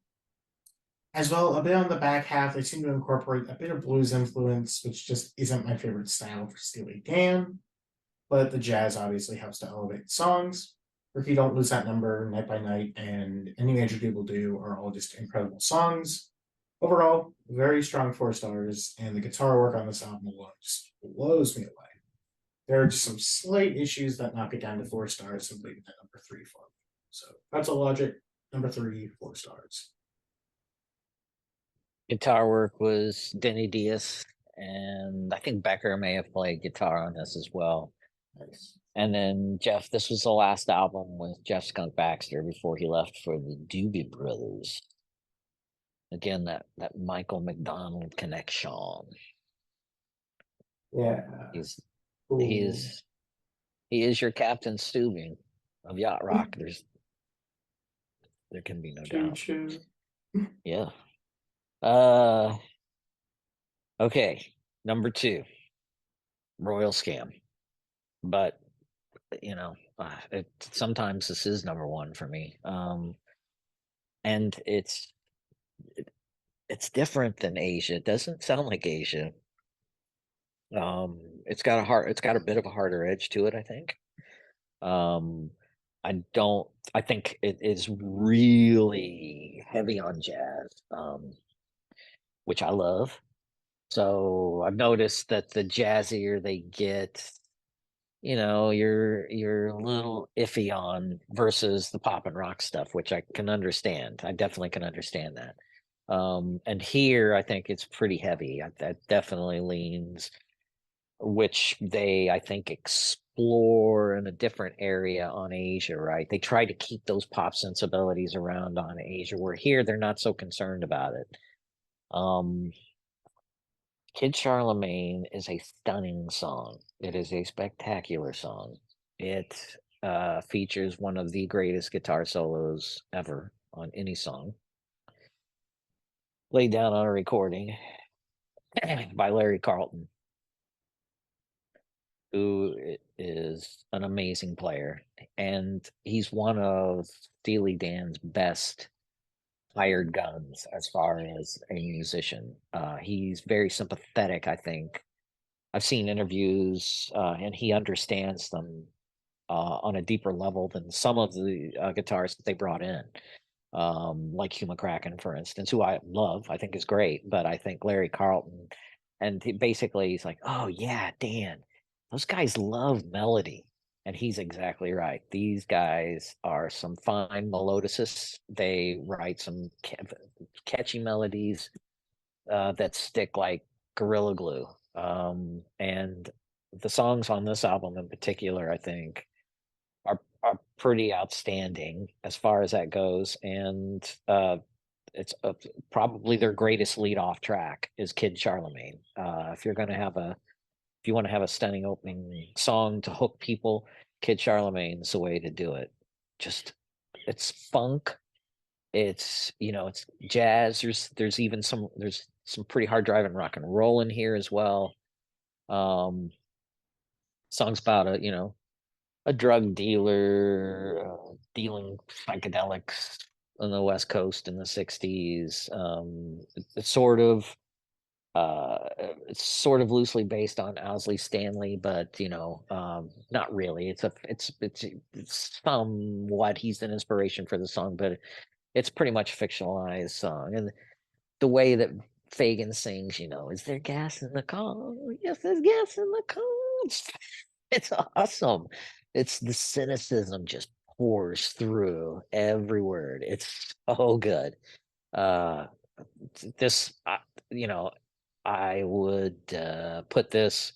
As well, a bit on the back half, they seem to incorporate a bit of blues influence, which just isn't my favorite style for Steely Dan, but the jazz obviously helps to elevate songs. Ricky Don't Lose That Number, Night by Night, and Any Major Dude Will Do are all just incredible songs. Overall, very strong 4 stars, and the guitar work on this album alone just blows me away. There are just some slight issues that knock it down to 4 stars and leave it at number 3 for me. So that's a Logic, number 3, 4 stars. Guitar work was Denny Diaz, and I think Becker may have played guitar on this as well. Nice. And then Jeff, this was the last album with Jeff Skunk Baxter before he left for the Doobie Brothers. Again, that Michael McDonald connection. Yeah. He is your Captain Steubing of yacht rock. There can be no doubt. Yeah. Okay, number 2, Royal Scam. But sometimes this is number 1 for me. And it's different than Asia. It doesn't sound like Asia. It's got a bit of a harder edge to it, I think. I think it is really heavy on jazz, which I love. So I've noticed that the jazzier they get, you're a little iffy on versus the pop and rock stuff, which I can understand. I definitely can understand that. And here I think it's pretty heavy. That definitely leans, which they I think explore in a different area on Asia, right? They try to keep those pop sensibilities around on Asia, where here they're not so concerned about it. Kid Charlemagne is a stunning song. It is a spectacular song. It features one of the greatest guitar solos ever on any song, laid down on a recording by Larry Carlton, who is an amazing player. And he's one of Steely Dan's best hired guns as far as a musician. He's very sympathetic, I think, I've seen interviews, and he understands them on a deeper level than some of the guitarists that they brought in. Like Hugh McCracken, for instance, who I love, I think is great, but I think Larry Carlton, and basically he's like, oh yeah, Dan, those guys love melody. And he's exactly right. These guys are some fine melodicists. They write some catchy melodies that stick like gorilla glue. And the songs on this album in particular, I think, are pretty outstanding as far as that goes. And it's probably their greatest lead off track is Kid Charlemagne. If you're going to have a if you want to have a stunning opening song to hook people, Kid Charlemagne's the way to do it. Just it's funk, it's it's jazz. There's some pretty hard driving rock and roll in here as well. Um, songs about a drug dealer dealing psychedelics on the West Coast in the '60s. It's it's sort of loosely based on Owsley Stanley, but not really. It's somewhat he's an inspiration for the song, but it's pretty much fictionalized song. And the way that Fagin sings, is there gas in the car? Yes, there's gas in the car. It's awesome. It's the cynicism just pours through every word. It's so good. Uh, this, you know, I would put this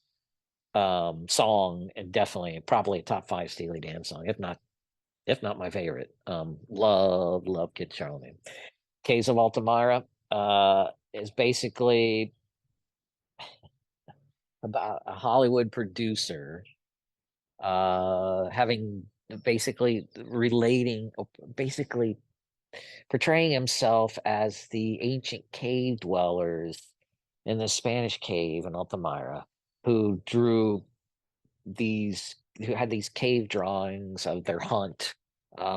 song and definitely probably a top five Steely Dan song, if not my favorite. Love Kid Charlemagne. Case of Altamira is basically about a Hollywood producer having basically basically portraying himself as the ancient cave dwellers in the Spanish cave in Altamira who who had these cave drawings of their hunt.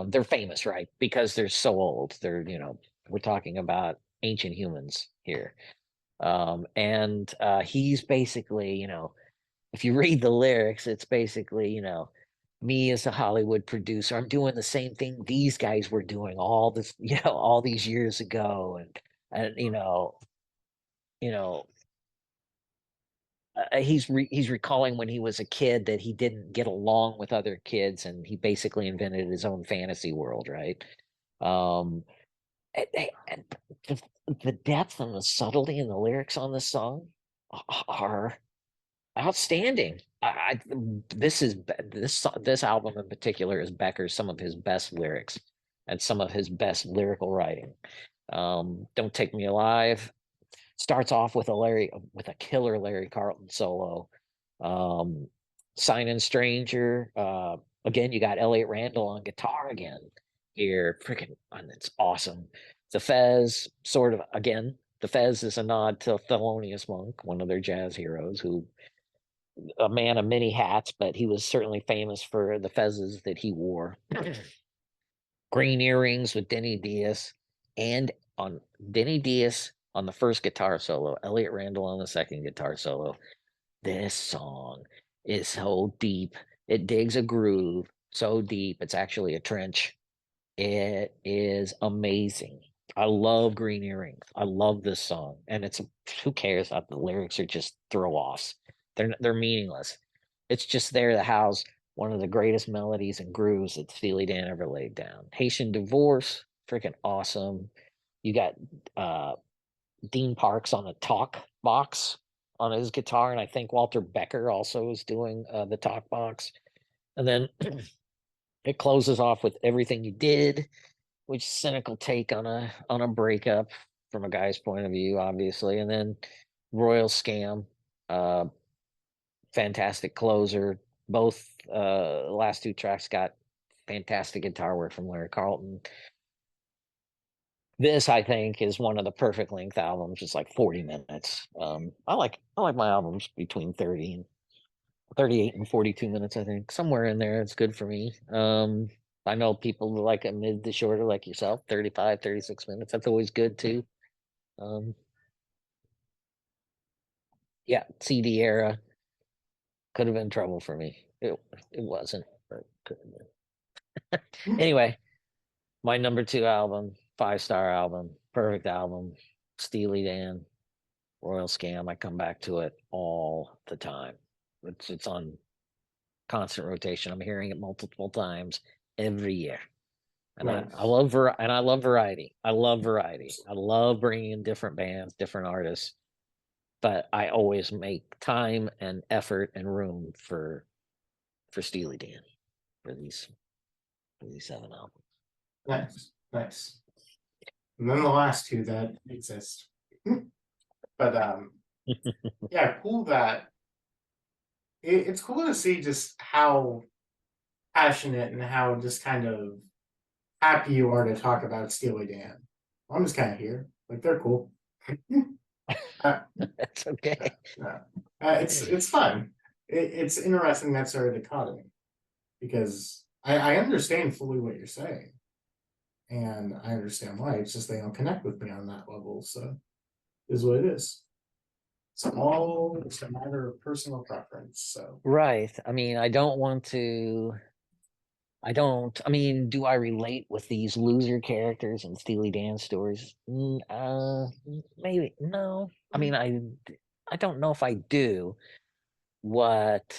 They're famous, right? Because they're so old. We're talking about ancient humans here. And he's basically, if you read the lyrics, it's basically, me as a Hollywood producer, I'm doing the same thing these guys were doing all this, all these years ago. And you know, he's recalling when he was a kid that he didn't get along with other kids, and he basically invented his own fantasy world, right? Um, and the depth and the subtlety in the lyrics on this song are outstanding. This album in particular is Becker's some of his best lyrics and some of his best lyrical writing. Don't Take Me Alive starts off with a killer Larry Carlton solo. Um, Sign Stranger. Again, you got Elliot Randall on guitar again here. Freaking, and it's awesome. The Fez, sort of again. The Fez is a nod to Thelonious Monk, one of their jazz heroes, who a man of many hats, but he was certainly famous for the fezzes that he wore. Green Earrings with Denny Diaz, and on Denny Diaz on the first guitar solo, Elliot Randall on the second guitar solo. This song is so deep. It digs a groove so deep. It's actually a trench. It is amazing. I love Green Earrings. I love this song. And who cares? The lyrics are just throw offs. They're meaningless. It's just there to house one of the greatest melodies and grooves that Steely Dan ever laid down. Haitian Divorce, freaking awesome. You got Dean Parks on a talk box on his guitar, and I think Walter Becker also is doing the talk box. And then it closes off with Everything You Did, which cynical take on a breakup from a guy's point of view, obviously. And then Royal Scam, uh, fantastic closer. Both last two tracks got fantastic guitar work from Larry Carlton. This, I think, is one of the perfect length albums. It's like 40 minutes. I like my albums between 38 and 42 minutes, I think. Somewhere in there, it's good for me. I know people who like it mid to shorter, like yourself, 35, 36 minutes. That's always good too. Um, yeah, CD era. could have been trouble for me. It wasn't, but could have been. Anyway, my number two album, 5-star album, perfect album, Steely Dan, Royal Scam. I come back to it all the time. It's on constant rotation. I'm hearing it multiple times every year. And Nice. I love I love variety. I love variety. I love bringing in different bands, different artists, but I always make time and effort and room for Steely Dan for these 7 albums. Nice, nice. And then the last two that exist. But yeah, cool that it's cool to see just how passionate and how just kind of happy you are to talk about Steely Dan. I'm just kind of here. Like they're cool. uh, That's okay. it's fun. It's interesting that sort of dichotomy because I understand fully what you're saying, and I understand why. It's just they don't connect with me on that level. So it is what it is. It's all just a matter of personal preference. So Right. I mean, I mean, do I relate with these loser characters in Steely Dan stories? Maybe no. I mean, I don't know if I do. What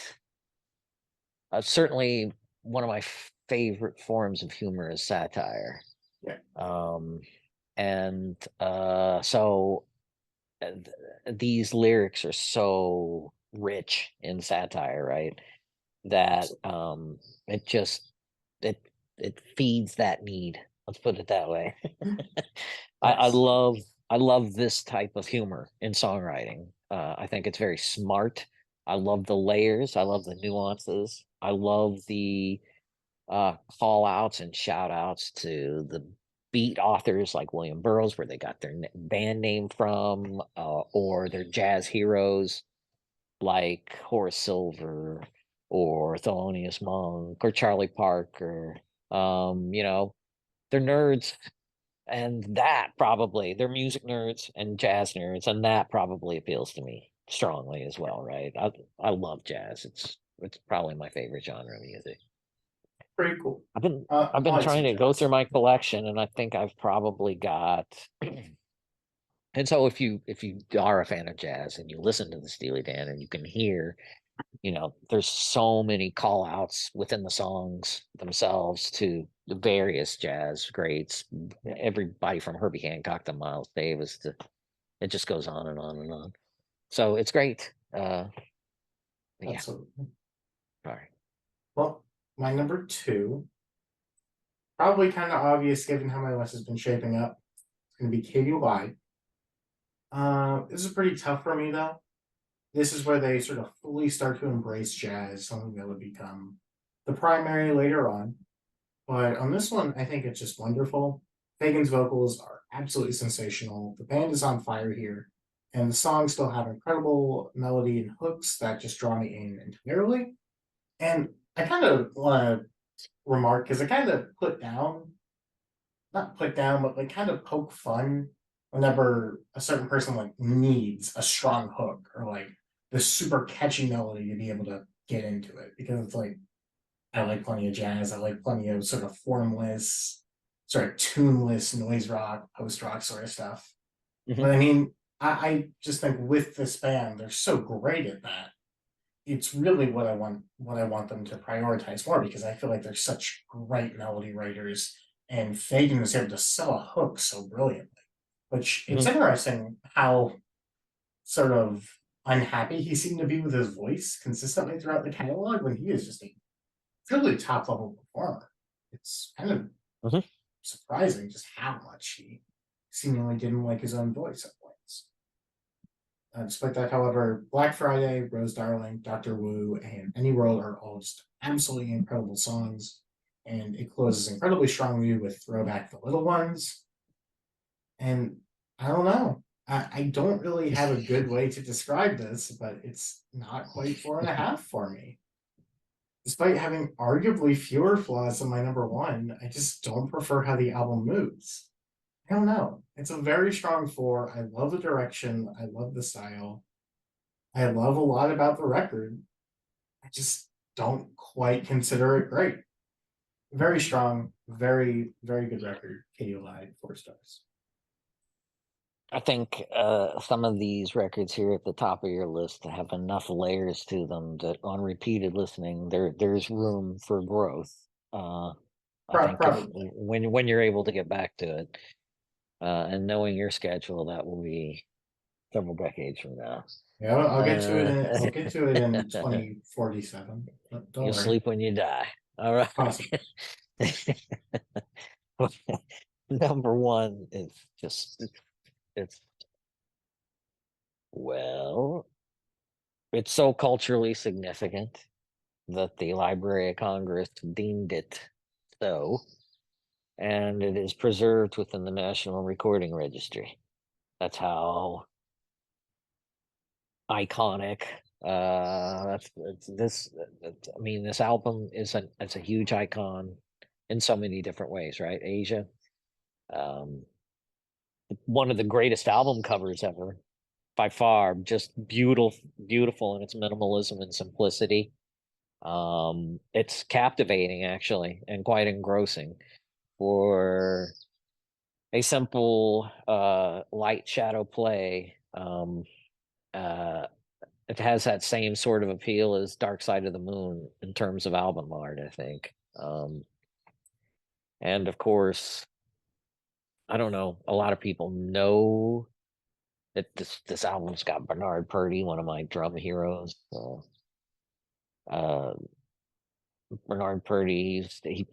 certainly one of my favorite forms of humor is satire. yeah, Um, and so these lyrics are so rich in satire, right? That it just it it feeds that need. Let's put it that way. I, I nice. love I love this type of humor in songwriting. I think it's very smart. I love the layers. I love the nuances. I love the call outs and shout outs to the beat authors like William Burroughs, where they got their band name from, or their jazz heroes like Horace Silver or Thelonious Monk or Charlie Parker. You know, they're nerds, and that probably they're music nerds and jazz nerds, and that probably appeals to me strongly as well, right? I love jazz. It's probably my favorite genre of music. Pretty cool. I've been I I've been like trying some to go through jazz. my collection, and I think I've probably got. And so if you are a fan of jazz and you listen to the Steely Dan and you can hear, you know, there's so many call outs within the songs themselves to the various jazz greats, everybody from Herbie Hancock to Miles Davis to it just goes on and on and on. So it's great. Yeah, Absolutely. sorry. Well, my number two, probably kind of obvious given how my list has been shaping up. It's going to be Katy Lied. This is pretty tough for me though. This is where they sort of fully start to embrace jazz, something that would become the primary later on. But on this one, I think it's just wonderful. Fagan's vocals are absolutely sensational. The band is on fire here, and the songs still have incredible melody and hooks that just draw me in entirely. And I kind of want to remark because I kind of put down, not put down, but like kind of poke fun whenever a certain person like needs a strong hook or like this super catchy melody to be able to get into it because it's like I like plenty of jazz. I like plenty of sort of formless, sort of tuneless noise rock, post rock sort of stuff. Hmm. But I mean, I just think with this band, they're so great at that. It's really what I want them to prioritize more because I feel like they're such great melody writers, and Fagan was able to sell a hook so brilliantly. Which it's Hmm. interesting how sort of unhappy he seemed to be with his voice consistently throughout the catalog when he is just a truly top level performer. It's kind of Hmm. surprising just how much he seemingly didn't like his own voice at points. Despite that, however, Black Friday, Rose Darling, Doctor Wu, and Any World are all just absolutely incredible songs. And it closes incredibly strongly with Throwback the Little Ones. And I don't know. I don't really have a good way to describe this, but it's not quite 4.5 for me. Despite having arguably fewer flaws than my number one, I just don't prefer how the album moves. I don't know. It's a very strong 4. I love the direction. I love the style. I love a lot about the record. I just don't quite consider it great. Very strong, very, very good record. Katy Lied, 4 stars. I think some of these records here at the top of your list have enough layers to them that on repeated listening, there's room for growth. I think if Probably. when you're able to get back to it, and knowing your schedule, that will be several decades from now. Yeah, I'll get to it Uh, in 2047. Don't you'll worry. sleep when you die. All right. Possible. Number one is just it's well, it's so culturally significant that the Library of Congress deemed it so, and it is preserved within the National Recording Registry. That's how iconic. That's this. I mean, this album is it's a huge icon in so many different ways, right? Asia, um, one of the greatest album covers ever by far. Just beautiful in its minimalism and simplicity. It's captivating actually, and quite engrossing for a simple light shadow play. Uh, it has that same sort of appeal as Dark Side of the Moon in terms of album art, I think. And of course, I don't know, a lot of people know that this album's got Bernard Purdy, one of my drum heroes. Uh, Bernard Purdy, he's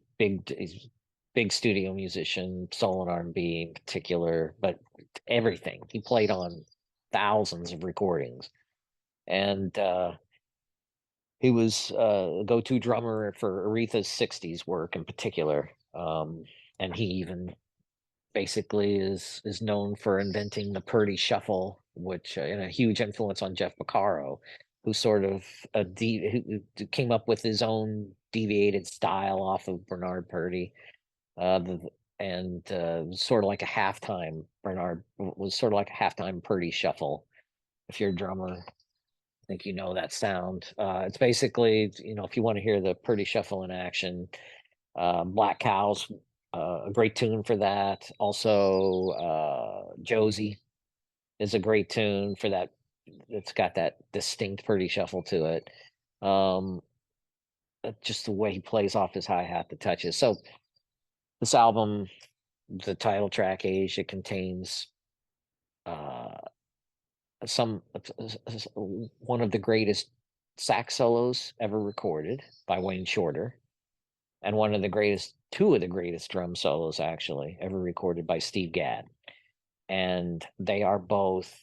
big studio musician, soul and R&B in particular, but everything. He played on thousands of recordings. And he was a go-to drummer for Aretha's 60s work in particular. And he even basically is known for inventing the Purdy Shuffle, which and a huge influence on Jeff Beccaro, who sort of who came up with his own deviated style off of Bernard Purdy. And sort of like a halftime Bernard was sort of like a halftime Purdy Shuffle. If you're a drummer, think you know that sound. It's basically, if you want to hear the Purdy Shuffle in action, Black Cows, a great tune for that. Also, Josie is a great tune for that. It's got that distinct Purdy Shuffle to it. Um, just the way he plays off his hi hat, the touches. So this album, the title track "Age," it contains uh, some one of the greatest sax solos ever recorded by Wayne Shorter, and one of the greatest, two of the greatest drum solos actually ever recorded by Steve Gadd. And they are both.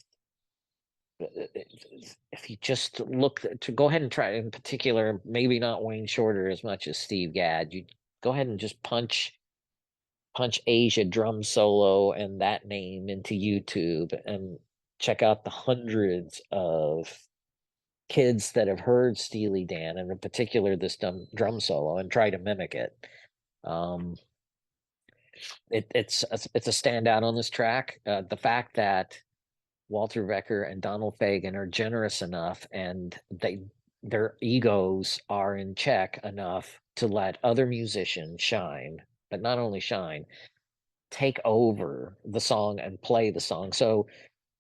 If you just look to go ahead and try, in particular, maybe not Wayne Shorter as much as Steve Gadd, you go ahead and just punch Asia drum solo and that name into YouTube and check out the hundreds of kids that have heard Steely Dan, and in particular this drum solo, and try to mimic it. Um, it's a standout on this track. The fact that Walter Becker and Donald Fagen are generous enough, and their egos are in check enough to let other musicians shine, but not only shine, take over the song and play the song. So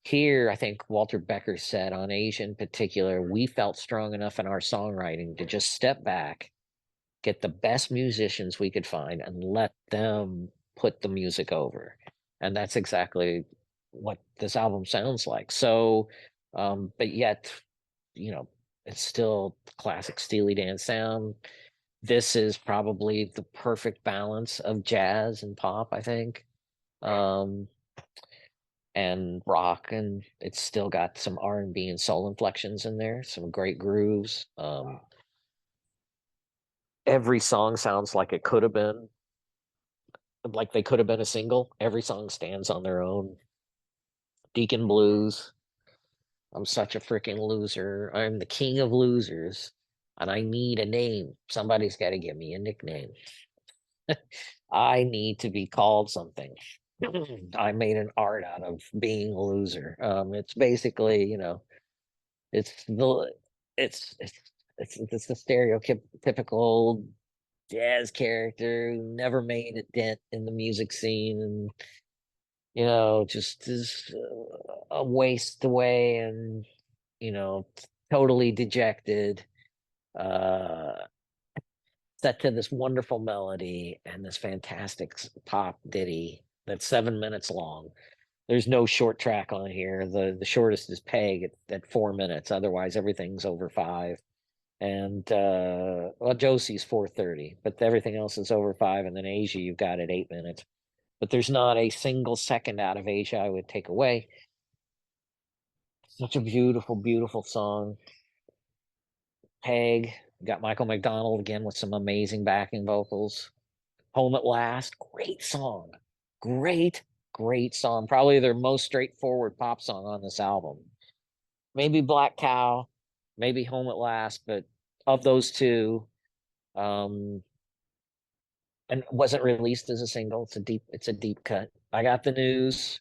here, I think Walter Becker said on Asia in particular, we felt strong enough in our songwriting to just step back, get the best musicians we could find, and let them put the music over. And that's exactly what this album sounds like. So, but yet, you know, it's still classic Steely Dan sound. This is probably the perfect balance of jazz and pop, I think. Um, and rock, and it's still got some R&B and soul inflections in there, some great grooves. Every song sounds like it could have been, like they could have been a single. Every song stands on their own. Deacon Blues, I'm such a freaking loser. I'm the king of losers, and I need a name. Somebody's got to give me a nickname. I need to be called something. I made an art out of being a loser. It's basically, it's the it's it's the stereotypical jazz character who never made a dent in the music scene, and just is a waste away, and totally dejected. Uh, Set to this wonderful melody and this fantastic pop ditty that's 7 minutes long. There's no short track on here. The shortest is Peg at 4 minutes. Otherwise, everything's over five. And well, Josie's 4:30, but everything else is over five. And then Asia, you've got at 8 minutes. But there's not a single second out of Asia I would take away. Such a beautiful, beautiful song. Peg, got Michael McDonald again with some amazing backing vocals. Home at Last, great song. Great, great song. Probably their most straightforward pop song on this album. Maybe Black Cow, maybe Home at Last, but of those two, and wasn't released as a single. It's a deep cut. I Got the News.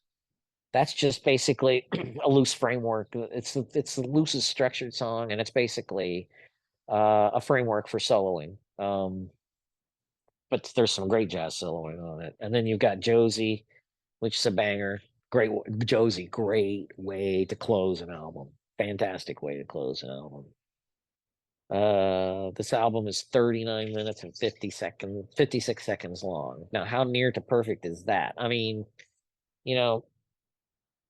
That's just basically a loose framework. It's the loosest structured song, and it's basically a framework for soloing. But there's some great jazz soloing on it. And then you've got Josie, which is a banger. Great Josie, great way to close an album. Fantastic way to close an album. This album is 39 minutes and 56 seconds long. Now, how near to perfect is that? I mean, you know,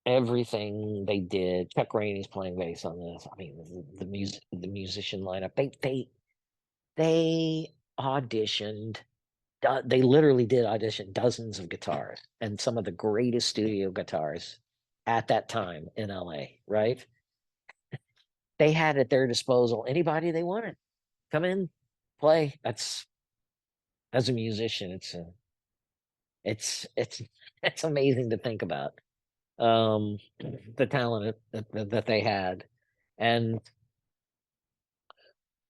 everything they did. Chuck Rainey's playing bass on this. I mean, the musician lineup. They auditioned. They literally did audition dozens of guitars and some of the greatest studio guitars at that time in LA. Right? They had at their disposal anybody they wanted. Come in, play. That's as a musician, it's it's amazing to think about. The talent that they had. And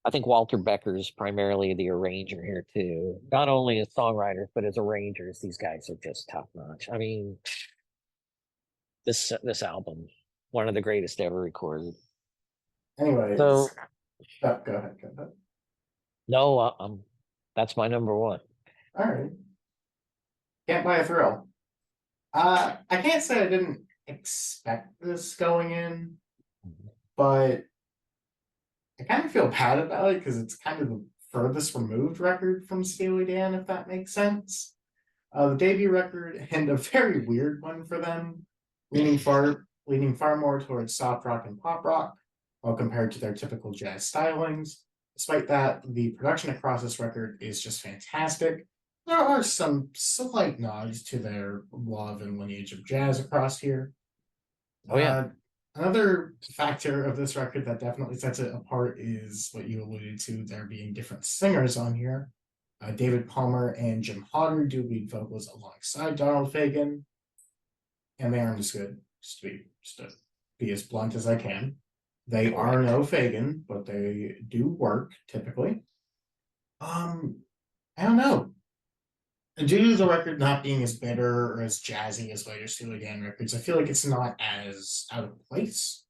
I think Walter Becker is primarily the arranger here too. Not only as songwriters, but as arrangers, these guys are just top notch. I mean, this album, one of the greatest ever recorded. Anyways, So go ahead. no, that's my number one. All right. Can't Buy a Thrill. I can't say I didn't expect this going in, but I kind of feel bad about it because it's kind of the furthest removed record from Steely Dan, if that makes sense. The debut record, and a very weird one for them, leaning far more towards soft rock and pop rock, while compared to their typical jazz stylings. Despite that, the production across this record is just fantastic. There are some slight nods to their love and lineage of jazz across here. Oh yeah. Another factor of this record that definitely sets it apart is what you alluded to, there being different singers on here. David Palmer and Jim Hodder do lead vocals alongside Donald Fagen, and they aren't as good, just to be as blunt as I can. They are no Fagen, but they do work typically. I don't know. Due to the record not being as bitter or as jazzy as later Steely Dan records, I feel like it's not as out of place.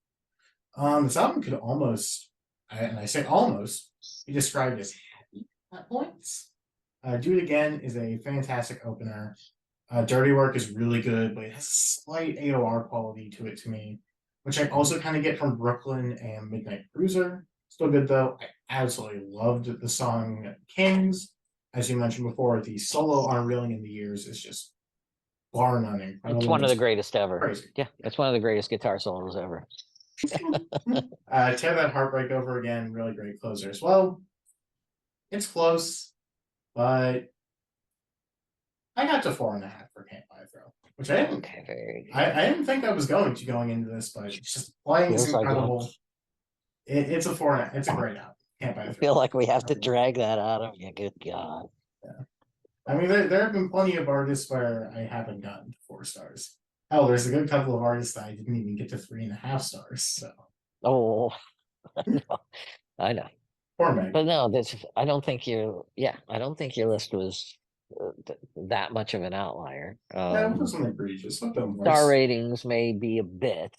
This album could almost, and I say almost, be described as happy at points. Do It Again is a fantastic opener. Dirty Work is really good, but it has a slight AOR quality to it to me, which I also kind of get from Brooklyn and Midnight Cruiser. Still good though. I absolutely loved the song Kings. As you mentioned before, the solo on Reeling in the Years is just bar none incredible. It's one of the greatest ever. Crazy. Yeah, it's one of the greatest guitar solos ever. Tear That Heartbreak Over Again, really great closer as well. It's close, but I got to 4.5 for Can't Buy a Thrill, which I didn't. Okay, very good. I didn't think I was going into this, but it's just playing is incredible. It's a 4.5. It's a great album. Can't Buy a Thrill. I feel like we have to drag that out of you. Good God. Yeah. I mean, there have been plenty of artists where I haven't gotten to 4 stars. Hell, there's a good couple of artists that I didn't even get to 3.5 stars. So. Oh, I know. Poor Meg. But no, I don't think your list was that much of an outlier. Yeah, it wasn't egregious. Star ratings may be a bit,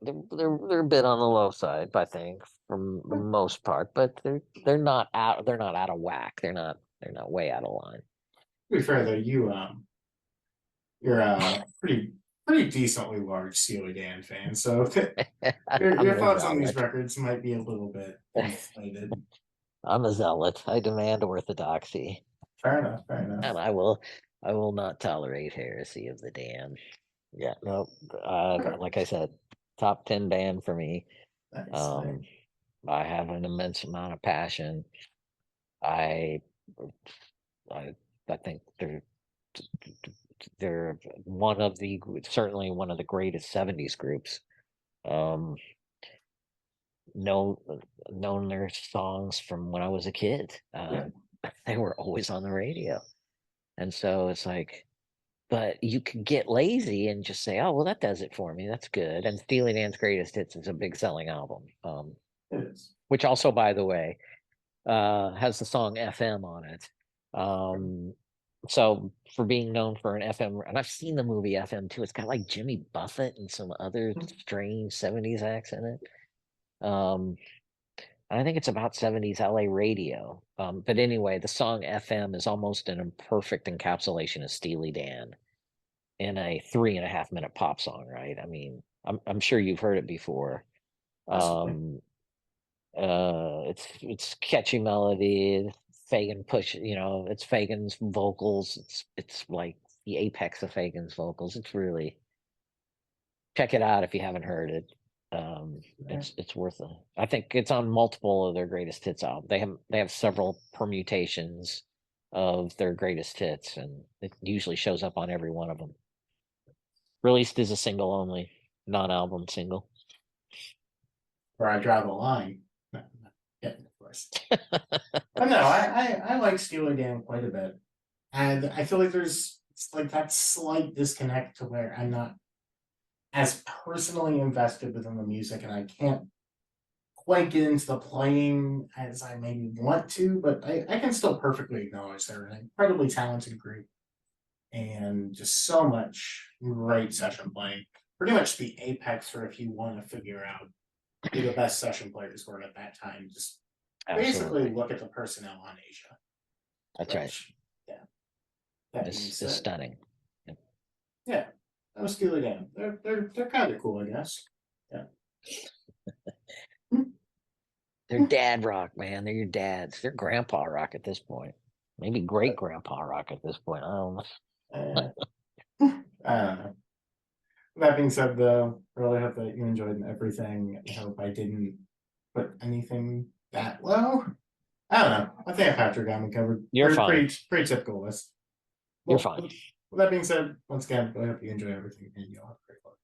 they're a bit on the low side, I think, from the most part, but they're not out of whack. They're not way out of line. To be fair though, you're a pretty decently large Steely Dan fan, so your I'm a thoughts on these zealot. records might be a little bit inflated. I'm a zealot. I demand orthodoxy, Fair enough, fair enough. and I will not tolerate heresy of the damned. Yeah, no. Okay. Like I said, top 10 band for me. Nice, nice. Um, I have an immense amount of passion. I I I think they're one of the certainly one of the greatest 70s groups. Um, know known their songs from when I was a kid. Yeah. They were always on the radio. And so it's like, but you can get lazy and just say, "Oh, well, that does it for me. That's good." And Steely Dan's Greatest Hits is a big selling album, It is. which also, by the way, has the song FM on it. So for being known for an FM, and I've seen the movie FM too. It's got like Jimmy Buffett and some other strange 70s acts in it. I think it's about 70s LA radio. But anyway, the song FM is almost an imperfect encapsulation of Steely Dan in a 3.5 minute pop song, right? I mean, I'm sure you've heard it before. Possibly. It's catchy melody. Fagan push, it's Fagan's vocals. It's like the apex of Fagan's vocals. It's really check it out if you haven't heard it. It's worth it. I think it's on multiple of their greatest hits albums. They have several permutations of their greatest hits, and it usually shows up on every one of them. Released as a single only, non-album single. Where I draw the line. No, yeah, of course. But no, I like Steely Dan quite a bit. And I feel like there's like that slight disconnect to where I'm not as personally invested within the music and I can't quite get into the playing as I maybe want to, but I can still perfectly acknowledge they're an incredibly talented group and just so much great session playing. Pretty much the apex for if you want to figure out who the best session players were at that time. Just Absolutely. basically look at the personnel on Asia. That's right. Yeah. That It's stunning. Yeah. That was Steely Dan. They're kind of cool, I guess. Yeah. They're dad rock, man. They're your dads. They're grandpa rock at this point. Maybe great grandpa rock at this point. I don't know. I don't know. That being said, though, I really hope that you enjoyed everything. I hope I didn't put anything that low. I don't know. I think Patrick got me covered. You're fine. Pretty typical list. You're fine. With that being said, once again, I hope you enjoy everything and you'll have a great one.